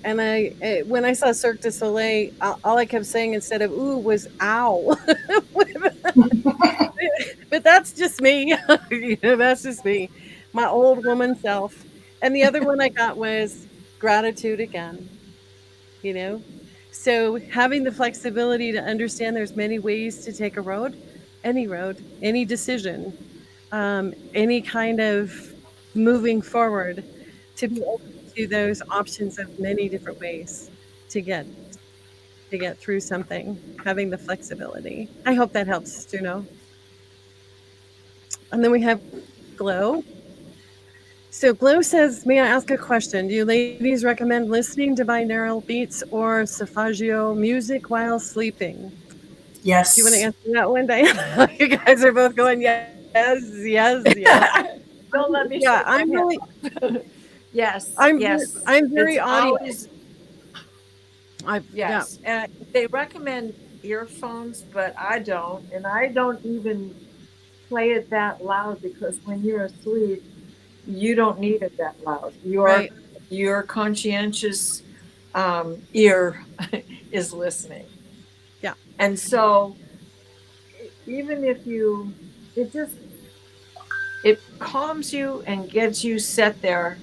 when I saw Cirque du Soleil, all I kept saying instead of ooh was ow. But that's just me. That's just me. My old woman self. And the other one I got was gratitude again. So having the flexibility to understand there's many ways to take a road, any decision. any kind of moving forward, to be open to those options of many different ways to get through something, having the flexibility. I hope that helps, Juno. And then we have Glow. So Glow says, may I ask a question? Do you ladies recommend listening to binaural beats or solfeggio music while sleeping? Do you want to Yes. answer that one, Diana? You guys are both going, yes, yes, yes. Don't let me Yeah, shake my head off. Yes, yes. I'm very It's audio. always, Yeah, yes. And they recommend earphones, but I don't. And I don't even play it that loud because when you're asleep, you don't need it that loud. right. Your conscientious ear is listening. Yeah, And so even if you, it just, it calms you and gets you set there.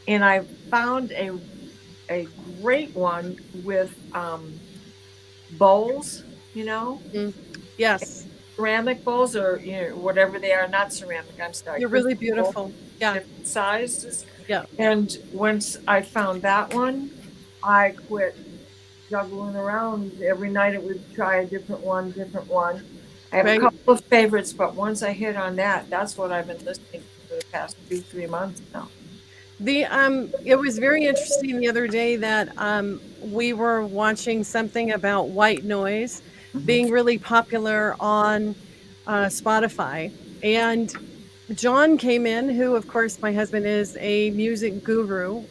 And I found a great one with bowls, you know, mm, yes. ceramic bowls or whatever they are, not ceramic, I'm sorry, You're really crystal bowls, beautiful. Yeah, different sizes. yeah, And once I found that one, I quit juggling around. Every night it would try a different one, different one. I have a right. couple of favorites, but once I hit on that, that's what I've been listening to for the past 2, 3 months now. It was very interesting the other day that we were watching something about white noise being really popular on Spotify, and John came in, who, of course, my husband is a music guru,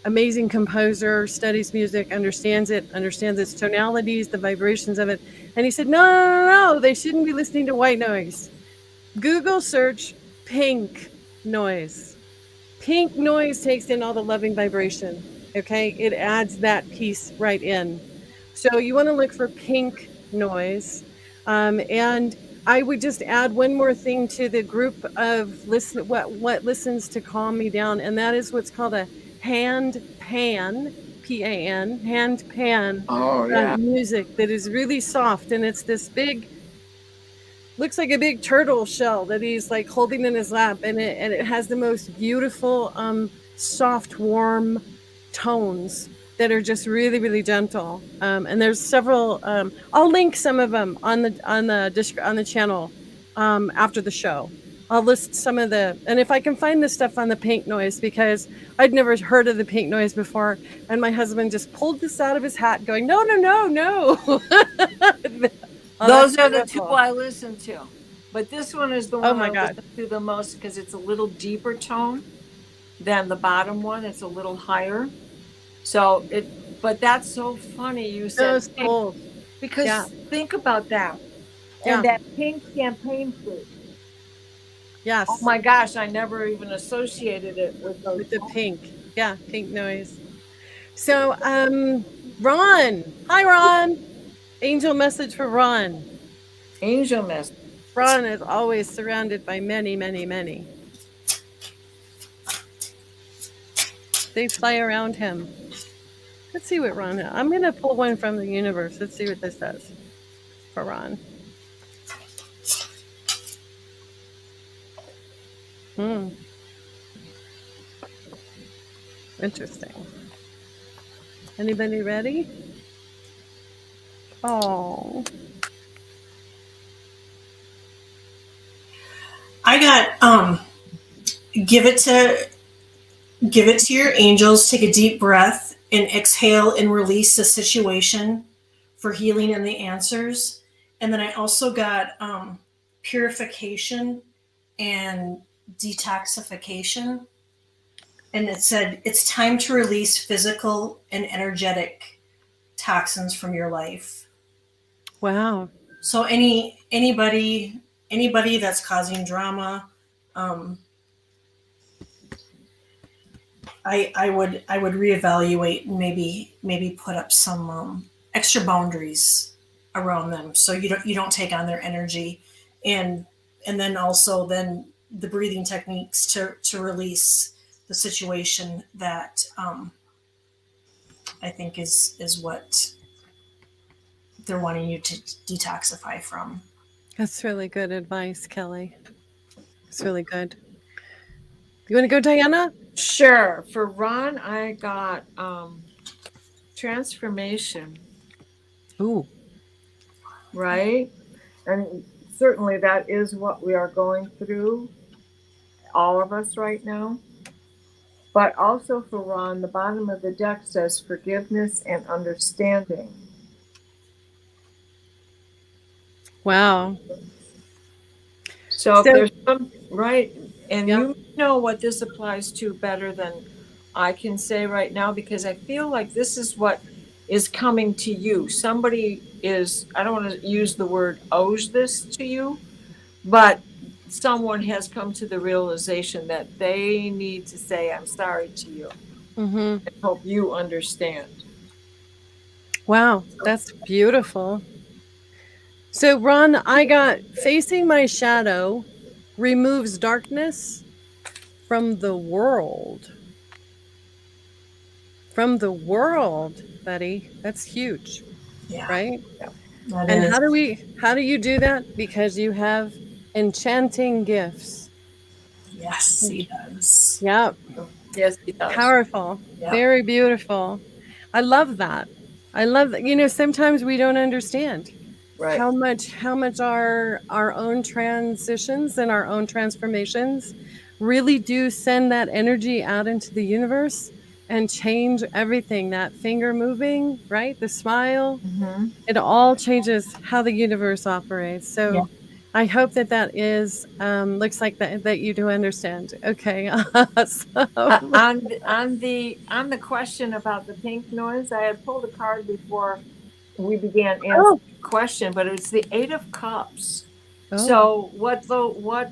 amazing composer, studies music, understands it, understands its tonalities, the vibrations of it. And he said, no, no, no, no, they shouldn't be listening to white noise. Google search pink noise. Pink noise takes in all the loving vibration. Okay. It adds that piece right in. So you want to look for pink noise. And I would just add one more thing to the group of what listens to calm me down, and that is what's called a hand pan, PAN, hand pan Oh, yeah. music that is really soft, and it's this big, looks like a big turtle shell that he's like holding in his lap, and it has the most beautiful soft warm tones that are just really really gentle, and there's several, I'll link some of them on the channel after the show. I'll list some of the, and if I can find this stuff on the pink noise, because I'd never heard of the pink noise before, and my husband just pulled this out of his hat going, no, no, no, no. Oh, that's Those are the two beautiful. I listen to. But this one is the Oh one my I God. listen to the most because it's a little deeper tone than the bottom one. It's a little higher. So it, but that's so funny you said Those pink cool. Yeah. because think about that. And Yeah. that pink champagne fruit. Oh Yes. my gosh, I never even associated it with those With the tones. pink. Yeah. Pink noise. So, Ron. Hi, Ron. Angel message for Ron. Angel mess. Ron is always surrounded by many, many, many. They fly around him. Let's see what Ron has. I'm going to pull one from the universe. Let's see what this says for Ron. Hmm. Interesting. Anybody ready? Oh. I got give it to your angels, take a deep breath and exhale and release the situation for healing and the answers. And then I also got purification and detoxification. And it said it's time to release physical and energetic toxins from your life. Wow. So anybody that's causing drama, um, I would reevaluate and maybe put up some extra boundaries around them so you don't take on their energy, and then also then the breathing techniques to release the situation that I think is what they're wanting you to detoxify from. That's really good advice, Kelly. It's really good. You want to go, Diana? Sure. For Ron, I got transformation, Ooh. right? And certainly that is what we are going through, all of us right now. But also for Ron, the bottom of the deck says forgiveness and understanding. Wow. So if So, there's some, right, and yeah. you know what this applies to better than I can say right now, because I feel like this is what is coming to you. Somebody is, I don't want to use the word owes this to you, but someone has come to the realization that they need to say, I'm sorry to you. Mm-hmm. I hope you understand. Wow. That's beautiful. So, Ron, I got facing my shadow removes darkness from the world. From the world, buddy. That's huge, Yeah, right? that And is. how do you do that? Because you have enchanting gifts. Yes, he does. Yeah, Yes, he does. powerful. Yep. Very beautiful. I love that. I love that. Sometimes we don't understand Right. how much our own transitions and our own transformations really do send that energy out into the universe and change everything. That finger moving, right? The smile, Mm-hmm. it all changes how the universe operates. Yeah. So I hope that that is looks like that you do understand. Okay, awesome. On the question about the pink noise, I had pulled a card before we began answering Oh, the question, but it's the Eight of Cups. oh, So what the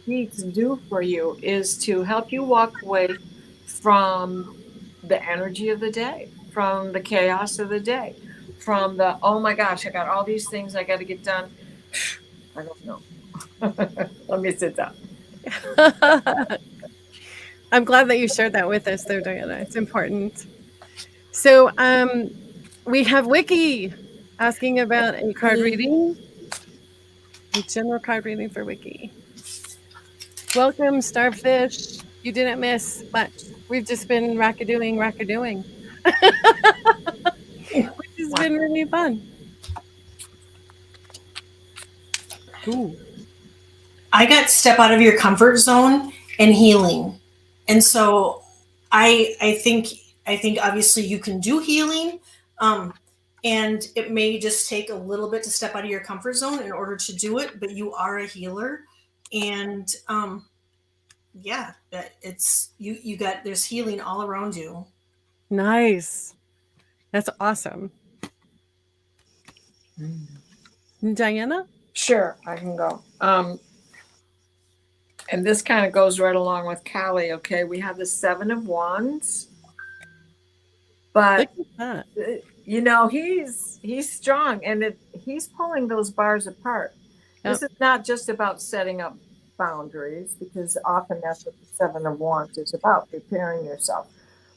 beats do for you is to help you walk away from the energy of the day, from the chaos of the day, from the oh my gosh, I got all these things I got to get done. I don't know. Let me sit down. I'm glad that you shared that with us, though, Diana. It's important. So, we have Wiki asking about a card reading, a general card reading for Wiki. Welcome, Starfish. You didn't miss much. We've just been rackadoing, which has been really fun. Ooh, I got step out of your comfort zone and healing. And so I think obviously you can do healing. Um, and it may just take a little bit to step out of your comfort zone in order to do it, but you are a healer. And yeah, it's you got there's healing all around you. nice. That's awesome. Diana? Sure, I can go. And this kind of goes right along with Callie. Okay, we have the Seven of Wands, Look but at he's strong, and he's pulling those bars apart. that. This is not just about setting up boundaries, because often that's what the Seven of Wands is about, preparing yourself.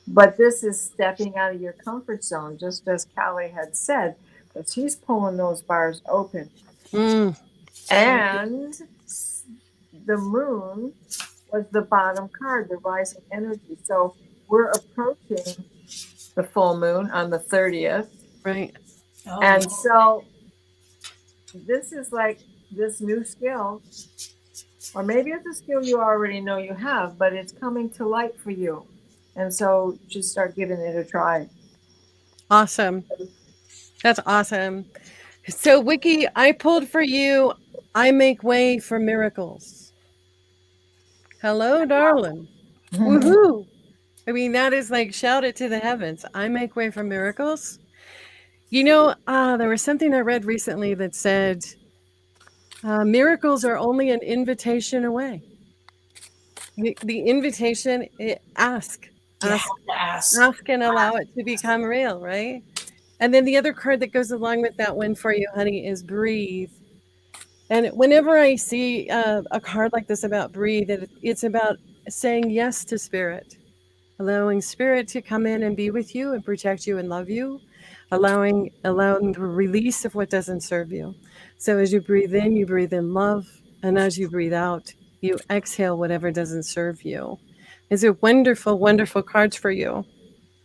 But this is stepping out of your comfort zone, just as Callie had said, because he's pulling those bars open. Mm, And the moon was the bottom card, the rising energy. So we're approaching the full moon on the 30th. right. Oh, yeah. And so this is like this new skill, or maybe it's a skill you already know you have, but it's coming to light for you. And so just start giving it a try. Awesome. That's awesome. So, Wiki, I pulled for you. I make way for miracles. Hello, darling. Woohoo. I mean, that is like shout it to the heavens. I make way for miracles. There was something I read recently that said miracles are only an invitation away. The invitation, ask, You have ask, to ask. ask, and allow it to become real, right? And then the other card that goes along with that one for you, honey, is breathe. And whenever I see a card like this about breathe, it's about saying yes to spirit, allowing spirit to come in and be with you and protect you and love you, allowing the release of what doesn't serve you. So as you breathe in love, and as you breathe out, you exhale whatever doesn't serve you. These are wonderful, wonderful cards for you.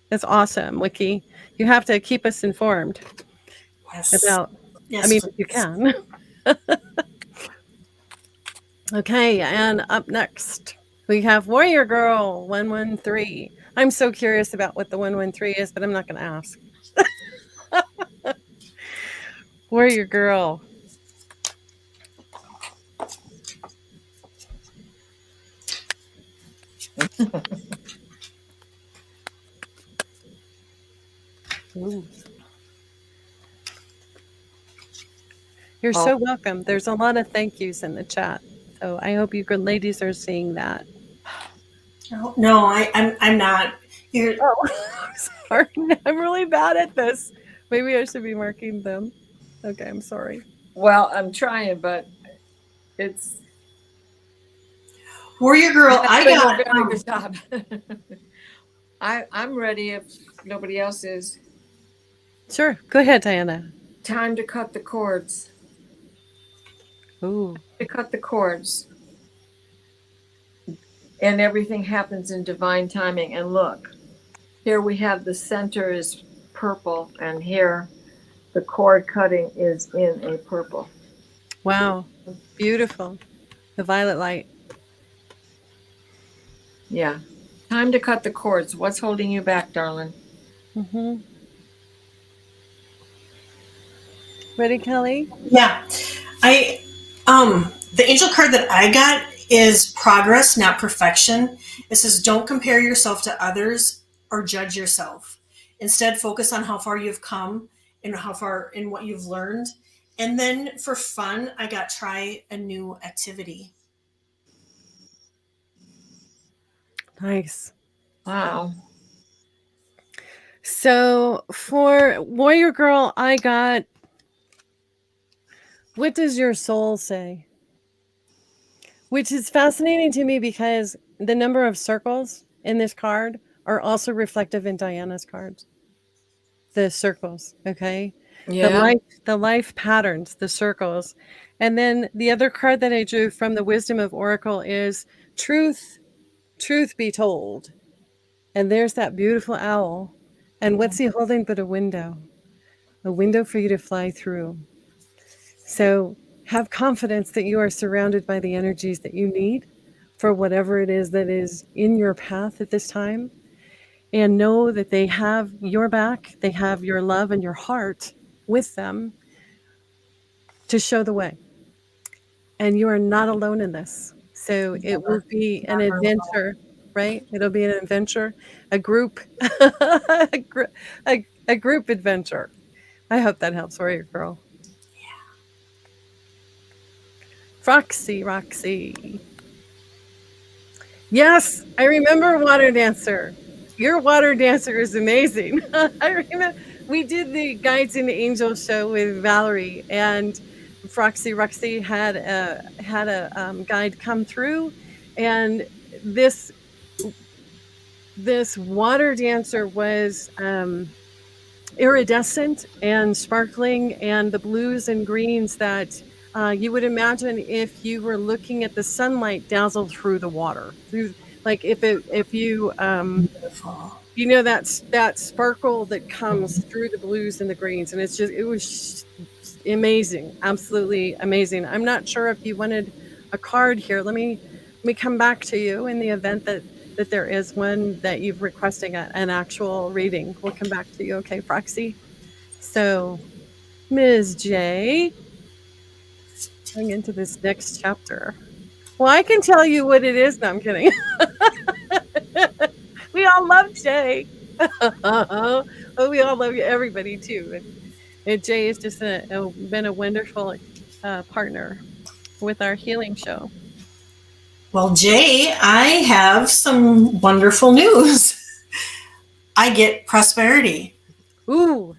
That's awesome, Wiki. You have to keep us informed Yes. about, I Yes, mean, if you please. can. Okay, and up next, we have Warrior Girl 113. I'm so curious about what the 113 is, but I'm not going to ask. Warrior Girl. Ooh. You're so welcome. There's a lot of thank yous in the chat. So I hope you good ladies are seeing that. No, I'm not. You're Oh, I'm sorry. I'm really bad at this. Maybe I should be marking them. Okay, I'm sorry. Well, I'm trying, but it's Warrior Girl. I doing a got very good job. I'm ready if nobody else is. Sure. Go ahead, Diana. Time to cut the cords. Ooh. To cut the cords. And everything happens in divine timing. And look, here we have the center is purple, and here the cord cutting is in a purple. Wow. Beautiful. The violet light. Yeah. Time to cut the cords. What's holding you back, darling? Mm-hmm. Ready, Kelly? Yeah. The angel card that I got is progress, not perfection. It says don't compare yourself to others or judge yourself. Instead, focus on how far you've come and how far in what you've learned. And then for fun, I got try a new activity. Nice. Wow. So for Warrior Girl, I got, what does your soul say? Which is fascinating to me because the number of circles in this card are also reflective in Diana's cards. The circles, okay? Yeah. The life patterns, the circles. And then the other card that I drew from the Wisdom of Oracle is truth be told. And there's that beautiful owl. And what's he holding but a window for you to fly through. So have confidence that you are surrounded by the energies that you need for whatever it is that is in your path at this time. And know that they have your back, they have your love and your heart with them to show the way. And you are not alone in this. So it will be an adventure, right? It'll be an adventure, a group, a group adventure. I hope that helps, Warrior Girl. Roxy. Yes, I remember Water Dancer. Your Water Dancer is amazing. I remember we did the Guides and Angels show with Valerie, and Roxy had a guide come through, and this water dancer was iridescent and sparkling, and the blues and greens that you would imagine if you were looking at the sunlight dazzle through the water. Like if you you know that sparkle that comes through the blues and the greens, and it was amazing, absolutely amazing. I'm not sure if you wanted a card here. Let me come back to you in the event that there is one that you've requesting an actual reading. We'll come back to you, okay, Proxy? So, Ms. J, going into this next chapter. Well, I can tell you what it is. No, I'm kidding. We all love Jay. Oh, we all love everybody too. And Jay has just been a wonderful partner with our healing show. Well, Jay, I have some wonderful news. I get prosperity. Ooh,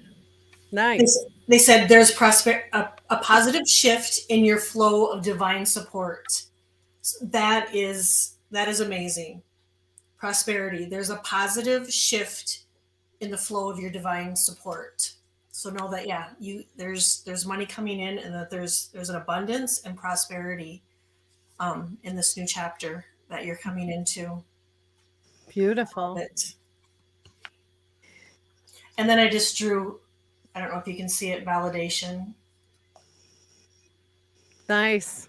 nice. They said there's a positive shift in your flow of divine support. That is amazing. Prosperity. There's a positive shift in the flow of your divine support. So know that, yeah, there's money coming in, and that there's an abundance and prosperity in this new chapter that you're coming into. Beautiful. It. And then I just drew, I don't know if you can see it, validation. Nice.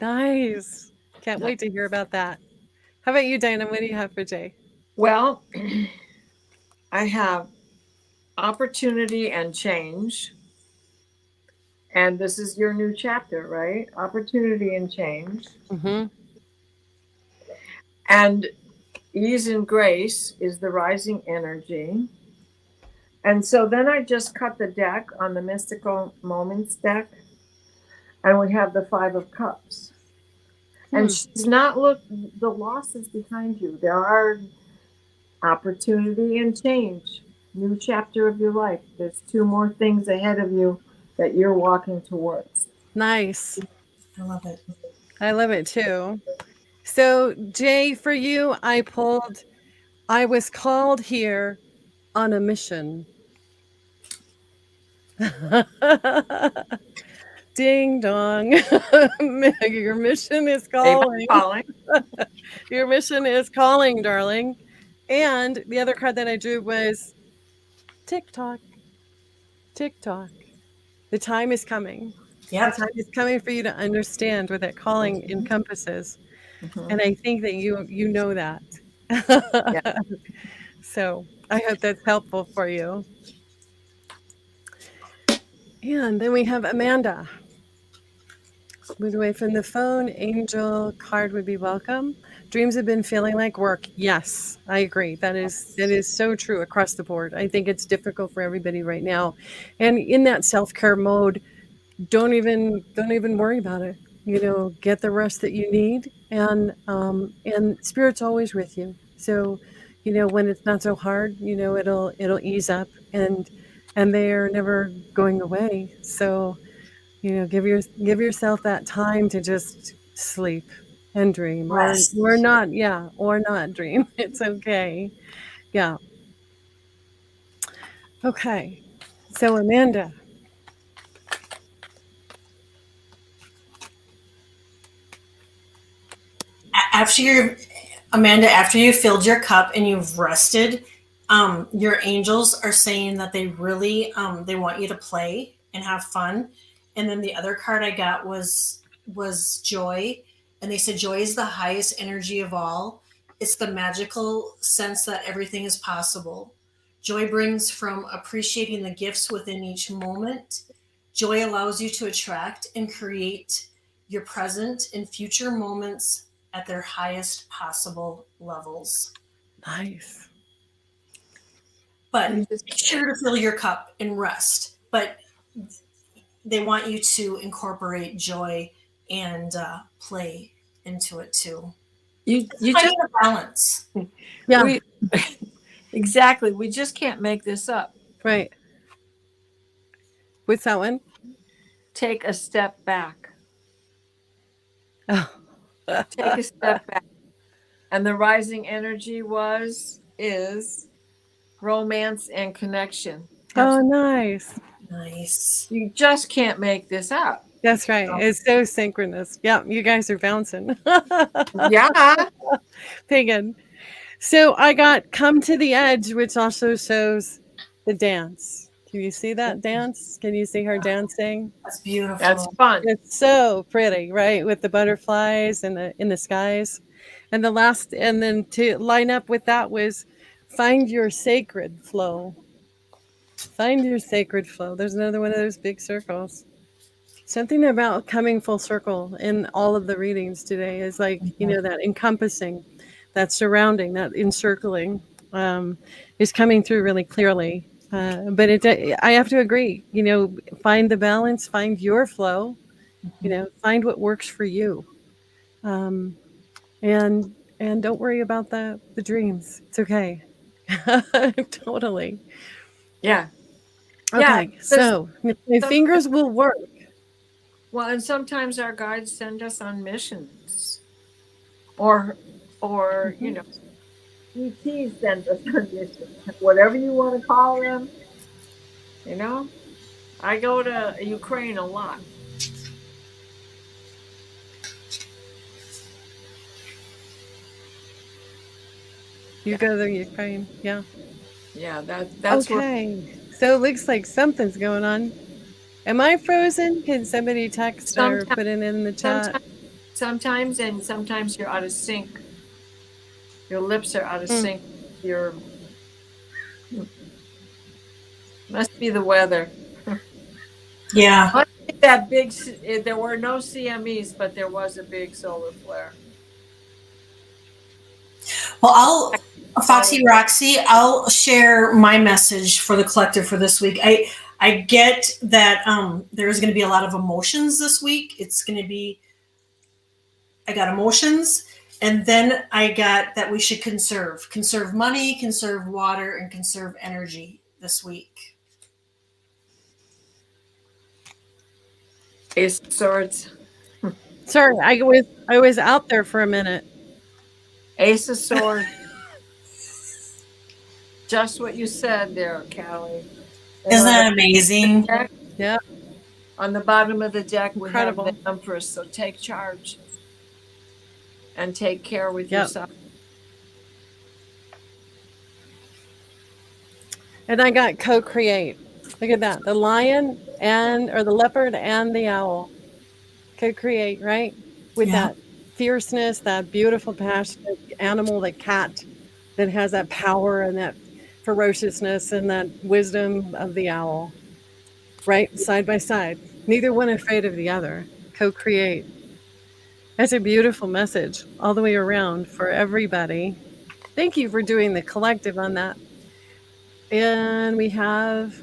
Nice. Can't wait to hear about that. How about you, Diana? What do you have for Jay? Well, I have opportunity and change. And this is your new chapter, right? Opportunity and change. Mm-hmm. And ease and grace is the rising energy. And so then I just cut the deck on the mystical moments deck, and we have the 5 of cups. And she's not the loss is behind you. There are opportunity and change, new chapter of your life. There's 2 more things ahead of you that you're walking towards. Nice. I love it. I love it too. So, Jay, for you, I was called here on a mission. Ding dong. Your mission is calling. Your mission is calling, darling. And the other card that I drew was tick tock. Tick tock. The time is coming. Yep. The time is coming for you to understand what that calling encompasses. Mm-hmm. And I think that you know that. Yeah. So I hope that's helpful for you. And then we have Amanda. Move away from the phone. Angel card would be welcome. Dreams have been feeling like work. Yes, I agree. That is so true across the board. I think it's difficult for everybody right now. And in that self-care mode, don't even worry about it. You know, get the rest that you need, and spirit's always with you. So, you know, when it's not so hard, you know, it'll ease up, and they are never going away. So, you know, give yourself that time to just sleep and dream, or not, or not dream. It's okay. Yeah. Okay. So, Amanda. After you filled your cup and you've rested, your angels are saying that they really they want you to play and have fun. And then the other card I got was joy, and they said joy is the highest energy of all. It's the magical sense that everything is possible. Joy brings from appreciating the gifts within each moment. Joy allows you to attract and create your present and future moments at their highest possible levels. Nice. But make sure to fill your cup and rest. But they want you to incorporate joy and play into it too. You just a balance. Yeah. Exactly. We just can't make this up. Right. What's that one? Take a step back. Oh. Take a step back. And the rising energy is romance and connection. Oh, nice. Nice. You just can't make this up. That's right. It's so synchronous. Yeah, you guys are bouncing. Yeah. Pagan. So I got Come to the Edge, which also shows the dance. Can you see that dance? Can you see her dancing? That's beautiful. That's fun. It's so pretty, right? With the butterflies and in the skies. And then to line up with that was find your sacred flow. Find your sacred flow. There's another one of those big circles. Something about coming full circle in all of the readings today is like, you know, that encompassing, that surrounding, that encircling is coming through really clearly. But I have to agree, you know, find the balance, find your flow, you know, find what works for you. And don't worry about the dreams. It's okay. Totally. Yeah. Okay. Yeah, so my fingers will work. Well, and sometimes our guides send us on missions or you know, ET sends us conditions, whatever you want to call them. You know, I go to Ukraine a lot. You go to Ukraine. Yeah. Yeah, that's where Okay. So it looks like something's going on. Am I frozen? Can somebody text or sometimes, put it in the chat? sometimes you're out of sync. Your lips are out of Mm. sync. Your must be the weather. Yeah. Must be that big. There were no CMEs, but there was a big solar flare. Well, Foxy California. Roxy, I'll share my message for the collective for this week. I get that there's going to be a lot of emotions this week. It's going to be, I got emotions, and then I got that we should conserve money, conserve water, and conserve energy this week. Ace of Swords. Sorry, I was out there for a minute. Ace of Swords. Just what you said there, Callie. And Isn't on that amazing? deck, Yeah, on the bottom of the deck, we have the incredible. Empress. So take charge and take care with Yep. yourself. And I got co-create. Look at that. The lion or the leopard and the owl. Co-create, right? With Yeah. that fierceness, that beautiful, passionate animal, that cat that has that power and that ferociousness and that wisdom of the owl, right? Side by side. Neither one afraid of the other. Co-create. That's a beautiful message all the way around for everybody. Thank you for doing the collective on that. And we have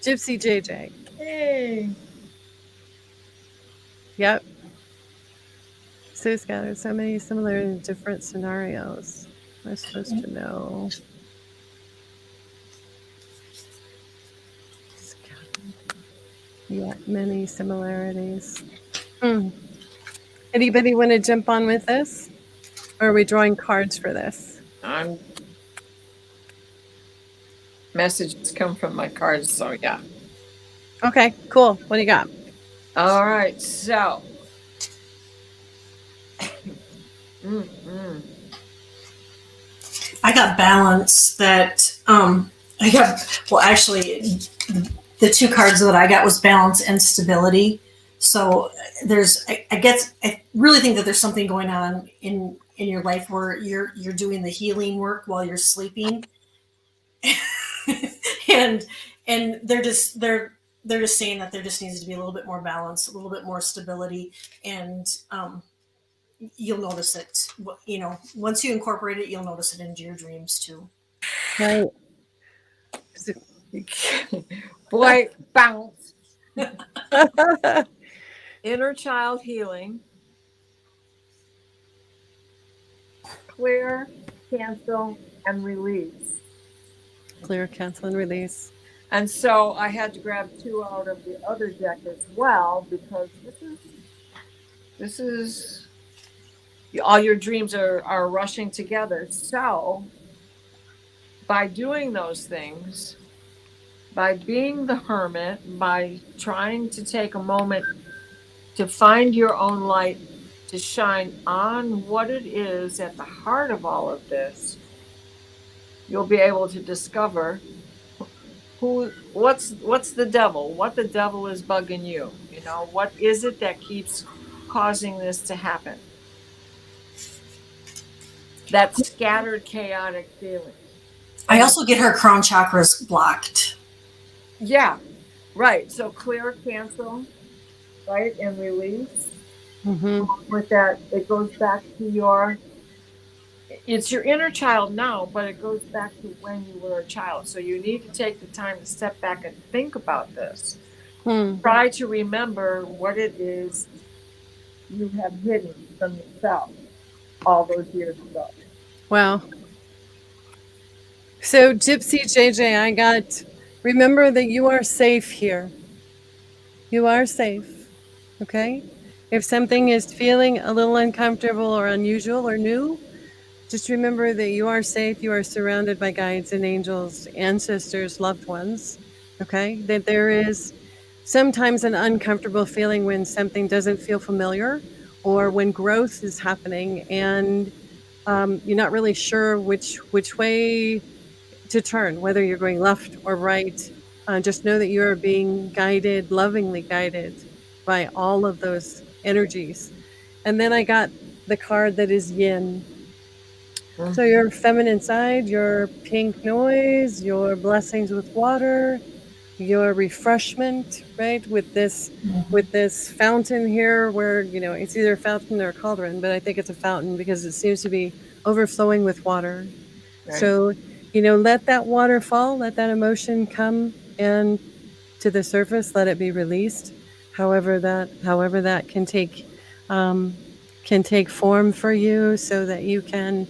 Gypsy JJ. Hey. Yep. So scattered, so many similar and different scenarios. I'm supposed to know. Scattered. Yeah, many similarities. Hmm. Anybody want to jump on with this? Or are we drawing cards for this? Messages come from my cards, so yeah. Okay, cool. What do you got? All right, so. Mm-mm. I got balance that I got, well, actually, the two cards that I got was balance and stability. So I really think that there's something going on in your life where you're doing the healing work while you're sleeping. and they're just saying that there just needs to be a little bit more balance, a little bit more stability, and you'll notice it. Once you incorporate it, you'll notice it into your dreams too. Right. Boy, bounce. Inner child healing. Clear, cancel, and release. Clear, cancel, and release. And so I had to grab two out of the other deck as well, because this is all your dreams are rushing together. So by doing those things, by being the hermit, by trying to take a moment to find your own light, to shine on what it is at the heart of all of this, you'll be able to discover what's the devil, what the devil is bugging you. What is it that keeps causing this to happen? That scattered, chaotic feeling. I also get her crown chakras blocked. Yeah, right. So clear, cancel, right, and release. Mm-hmm. With that, it goes back to it's your inner child now, but it goes back to when you were a child. So you need to take the time to step back and think about this. Try to remember what it is you have hidden from yourself all those years ago. Wow. So, Gypsy JJ, I got, remember that you are safe here. You are safe. Okay? If something is feeling a little uncomfortable or unusual or new, Just remember that you are safe. You are surrounded by guides and angels, ancestors, loved ones. Okay? That there is sometimes an uncomfortable feeling when something doesn't feel familiar or when growth is happening and you're not really sure which way to turn, whether you're going left or right. Just know that you are being guided, lovingly guided by all of those energies. And then I got the card that is yin. So your feminine side, your pink noise, your blessings with water, your refreshment, right? With this fountain here where, it's either a fountain or a cauldron, but I think it's a fountain because it seems to be overflowing with water. Right. So, let that water fall, let that emotion come and to the surface, let it be released. However that can take form for you so that you can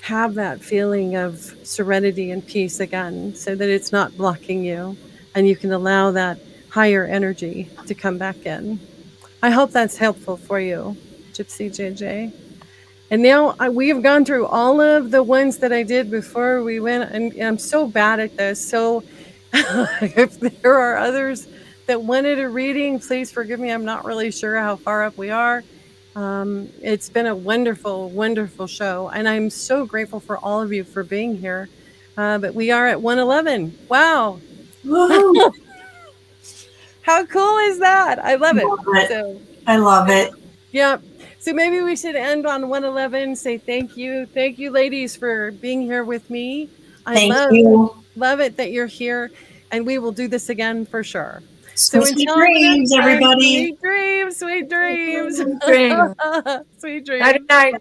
have that feeling of serenity and peace again, so that it's not blocking you and you can allow that higher energy to come back in. I hope that's helpful for you, Gypsy JJ. And now we have gone through all of the ones that I did before we went, and I'm so bad at this. So if there are others that wanted a reading, please forgive me. I'm not really sure how far up we are. It's been a wonderful, wonderful show, and I'm so grateful for all of you for being here. But we are at 111. Wow. Woohoo! How cool is that? I love it. Love it. So, I love it. yeah. So maybe we should end on 111. Say thank you. Thank you, ladies, for being here with me. Thank you. Love it that you're here, and we will do this again for sure. Sweet dreams, everybody. Sweet dreams. Sweet dreams. Dream. Sweet dreams. Night night.